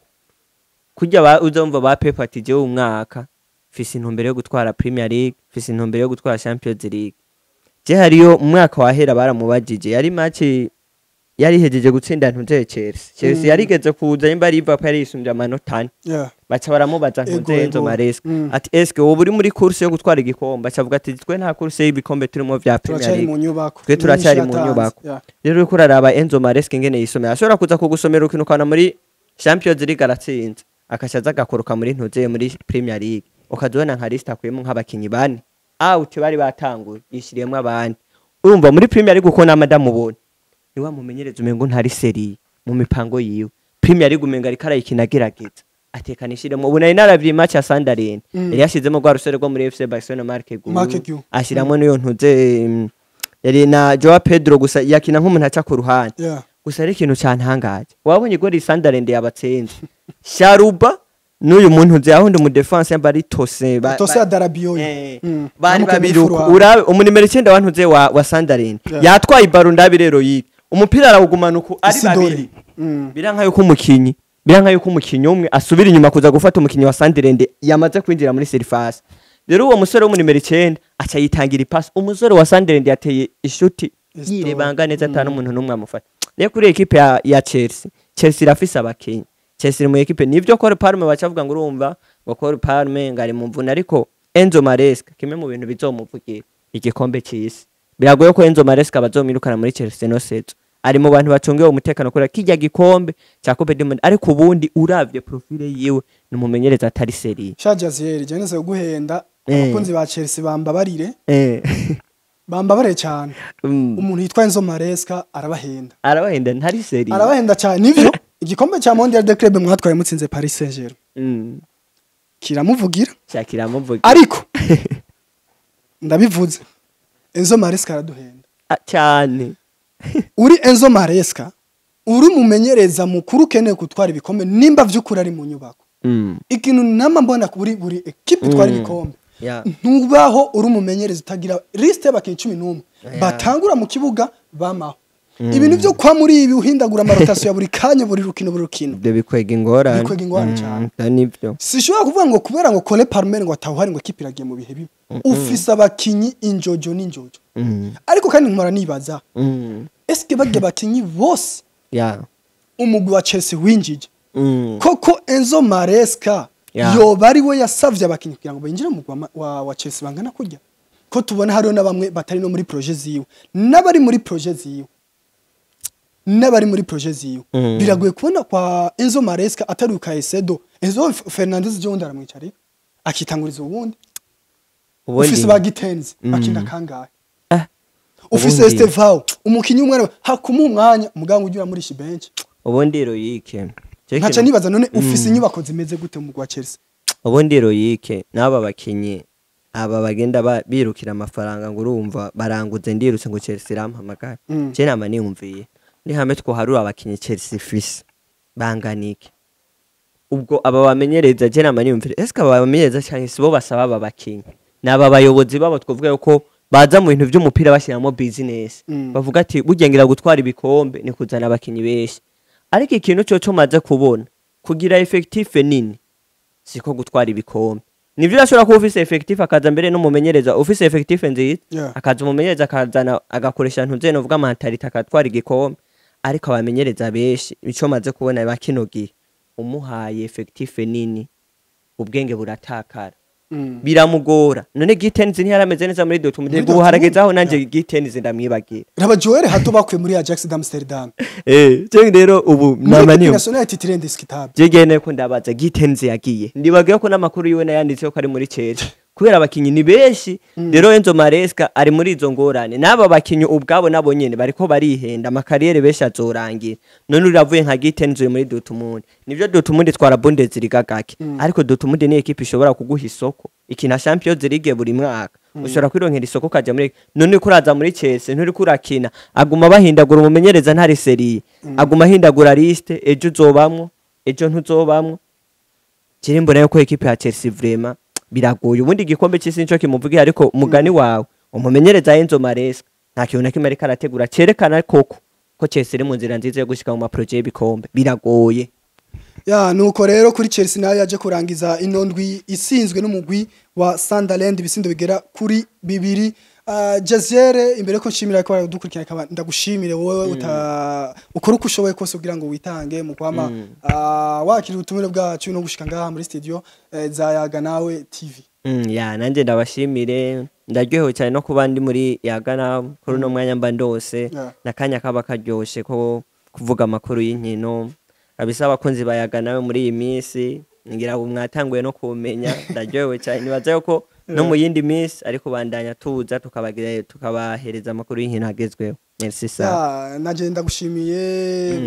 kujya uzumva ba Pep ati je umwaka fisi intumbero yo gutwara Premier League fisi intumbero yo gutwara Champions League je hariyo umwaka wahera baramubajije yari match yari hejeje gutsinda ntunze Chelsea yarigeze kuza imba Liverpool yari isumbya amanota baca baramubaza ntunze Enzo Maresca ati eske wowe uri muri course yo gutwara igikombe acavuga ati twe nta course y'ibikombe turimo vya Premier League twe turacyari mu nyubako rero uko raraba Enzo Maresca ingene yisomera ashobora kuza kugusomera ukintu kana muri Champions League aratsinze akashaza agakoroka muri ntunze muri Premier League ukazona nka list akuyemo nk'abakinyi bane out bari batanguye yishiriyemo abandi urumva muri Premier League uko namadamu ubona ni wa mumenyereza umengo ntari serie mu mipango yiwe Premier League umenga ari karayikinagerageza atekanishiremo ubu nari naravye match ya Sunderland yari yashizemo gwa rusere rwo muri FC Barcelona Marque Gu ashiramo niyo ntuze yari na Joao Pedro gusa yakina nk'umuntu aca ku ruhande gusa ari ikintu cyantangaje wabonye gori Sunderland yabatsenze Sharuba n'uyu muntu nzi aho ndi mu defense bari tose ya Darabio bari babiruka urabe umunimero 9 wantuze wa Sunderland yatwaye baro ndabirero yi umupira arawugumanuka ari babiri biranka yuko umukinyi umwe asubira inyuma kuza gufata umukinyi wa Sunderland yamaze kwinjira muri surface rero uwo musore wo mu nimero 9 aca yitangira ipass umusore wa Sunderland yateye ishuti yirebanga neza atanu umuntu numwe amufata rero kuri equipe ya Chelsea irafise abakinyi Chelsea mu equipe nivyo ko Palme bacavuga ngo urumva ngo ko Palme ngari mu mvuna ariko Enzo Maresca kimwe mu bintu bizomuvugira igikombe cy'isi biragoye ko Enzo Maresca bazomirukana muri Chelsea no sezo ari mu bantu bacungiwe umutekano kuri kijya gikombe cya Coupe du Monde ariko ubundi uravye profile yiwe numumenyereza atari serie Shajazieri je nese guhenda abakunzi ba Chelsea bambabarire cyane umuntu yitwa Enzo Maresca arabahenda ntari serie arabahenda cyane nivyo igikombe cya Mondial de Club mwatwaye mutsinze Paris Saint-Germain kiramuvugira cyakiramuvugira ariko ndabivuze Enzo Maresca araduhenda cyane uri Enzo Maresca uri mumenyereza mukuru keneye gutwara ibikombe nimba vy'ukuri ari mu nyubako ikintu nama mbona buri equipe itwara ibikombe ntubaho uri mumenyereza utagira liste y'abakinyi 11 batangura mu kibuga bamaho ibintu byo kwa muri ibi uhindagura amarotasiyo ya buri kanya buri rukino byo bikwega ingorane cyane nibyo sishobora kuvuga ngo kubera ngo Cole Palmer ngo atawuhari ngo equipe iragiye mu bihe bibi ufise abakinyi injojo n'injojo ariko kandi nkora nibaza eske bagye bakinyi bose umugwi wa Chelsea winjije koko Enzo Maresca yo bari we yasavye abakinyi kugira ngo binjire mu wa Chelsea bangana kurya ko tubona hariho na bamwe batari no muri projet ziwe n'abari muri projet ziwe biragoye kubona kwa Enzo Maresca atari Caicedo Enzo Fernandez Jonda aramwicari akitanguriza ubundi ufise ba Gitenzi akinda kangahe ufise Estevao umukinyi umwe hakumuha umwanya muganga ugira muri shi bench ubundi Royike ntaca nibaza none ufise inyubako zimeze gute mu gwa Chelsea ubundi Royike n'aba bakinyi aba bagenda birukira amafaranga ngo urumva baranguze ndirutse ngo Chelsea rampamagara je nama niyumviye ni hame twoharura abakinyi Chelsea fisi banganike ubwo aba bamenyereza je nama niyumvire eske aba bamenyereza cyane sibo basaba aba bakinyi naba bayobozi babo twovuga yuko baza mu bintu by'umupira bashyiramo business bavuga ati bugengira gutwara ibikombe ni kuzana abakinyi beshi ariko ikintu cyo maze kubona kugira effective nini siko gutwara ibikombe nivyo yashobora kuba ufise effective akaza mbere no mumenyereza ufise effective nziza akaza umumenyereza akazana agakoresha ntuze no vuga mentality akatwara igikombe ariko abamenyereza beshi ico maze kubona bakinogiye umuhaye effective nini ubwenge buratakara biramugora none Gitenz ntiyarameze neza muri Dortmund ubu haragezaho nanje Gitenz ndamwibagira raba Joel hato bakwe muri Ajax d'Amsterdam je rero ubu namaniyo national titre indiscutable je gene ko ndabaza Gitenz yagiye ndibagiye ko namakuru yiwe nayanditse ko ari muri Chelsea kubera abakinyi ni beshi rero Enzo Maresca ari muri izo ngorane naba bakinyi ubwabo nabo nyene bariko barihenda amakariyere beshi azorangira none uravuye nka Gitenz muri Dortmund nivyo Dortmund twara Bundesliga gake ariko Dortmund ni equipe ishobora kuguha isoko ikina Champions League buri mwaka ushobora kwironkera isoko kaje muri none kuraza muri Chelsea nturi kurakina aguma bahindagura umumenyereza ntari serie aguma hindagura liste ejo uzobamwo ejo ntuzobamwo Kirimbo nayo ko equipe ya Chelsea vraiment biragoye ubundi igikombe cy'isi nico kimuvugiye ariko umugani wawe umumenyereza Enzo Maresca nta kintu na kimwe ariko arategura cerekana koko ko Chelsea iri mu nzira nziza yo gushika mu maprojet y'ibikombe biragoye nuko rero kuri Chelsea nayo yaje kurangiza inondwi isinzwe n'umugwi wa Sunderland ibisindo bigera kuri 2 Jaziere imbere ko nshimira ko dukurikirana kaba ndagushimire wowe ukora uko ushoboye kose kugira ngo witange mu kwama wakiri ubutumire bwacu no gushika ngaha muri studio za Yaga nawe TV nanje ndabashimire ndaryohewe cyane no kuba ndi muri Yaga nawe kuri no mwanya mba ndose nakanya kaba karyoshe ko kuvuga amakuru y'inkino abisaba abakunzi ba Yaga nawe muri iyi minsi ngira ngo mwatanguye no kumenya ndaryohewe cyane nibaza yuko no mu yindi minsi ariko bandanya tuza tukabahereza amakuru y'inkino agezweho merci ça naje ndagushimiye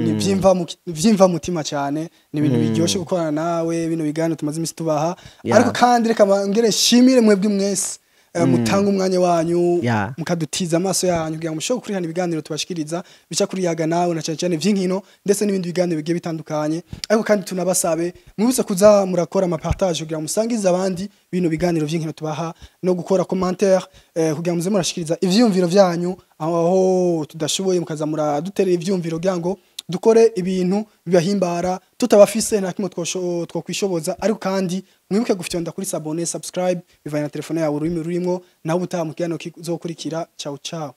nivyimva mutima cyane ni ibintu biryoshe gukorana nawe bino biganiro tumaze imisi tubaha ariko kandi reka ngere shimire mwebwe mwese mutanga umwanya wanyu mukadutiza amaso yanyu kugira ngo mushobore kurihana ibiganiro tubashikiriza bica kuri Yaga nawe na cyane vy'inkino ndetse n'ibindi biganiro bigiye bitandukanye ariko kandi tunabasabe mwibutse kuza murakora ama partage kugira ngo musangize abandi bino biganiro vy'inkino tubaha no gukora commentaire kugira ngo muze murashikiriza ivyumviro vyanyu aho tudashoboye mukaza muraduterera ivyumviro kugira ngo dukore ibintu bibahimbara tutabafise nta kimwe twokwishoboza ariko kandi mwibuke gufyonda kuri subscribe bivanye na telefone yawe ururimo naho utaha mu kiganiro kizokurikira ciao ciao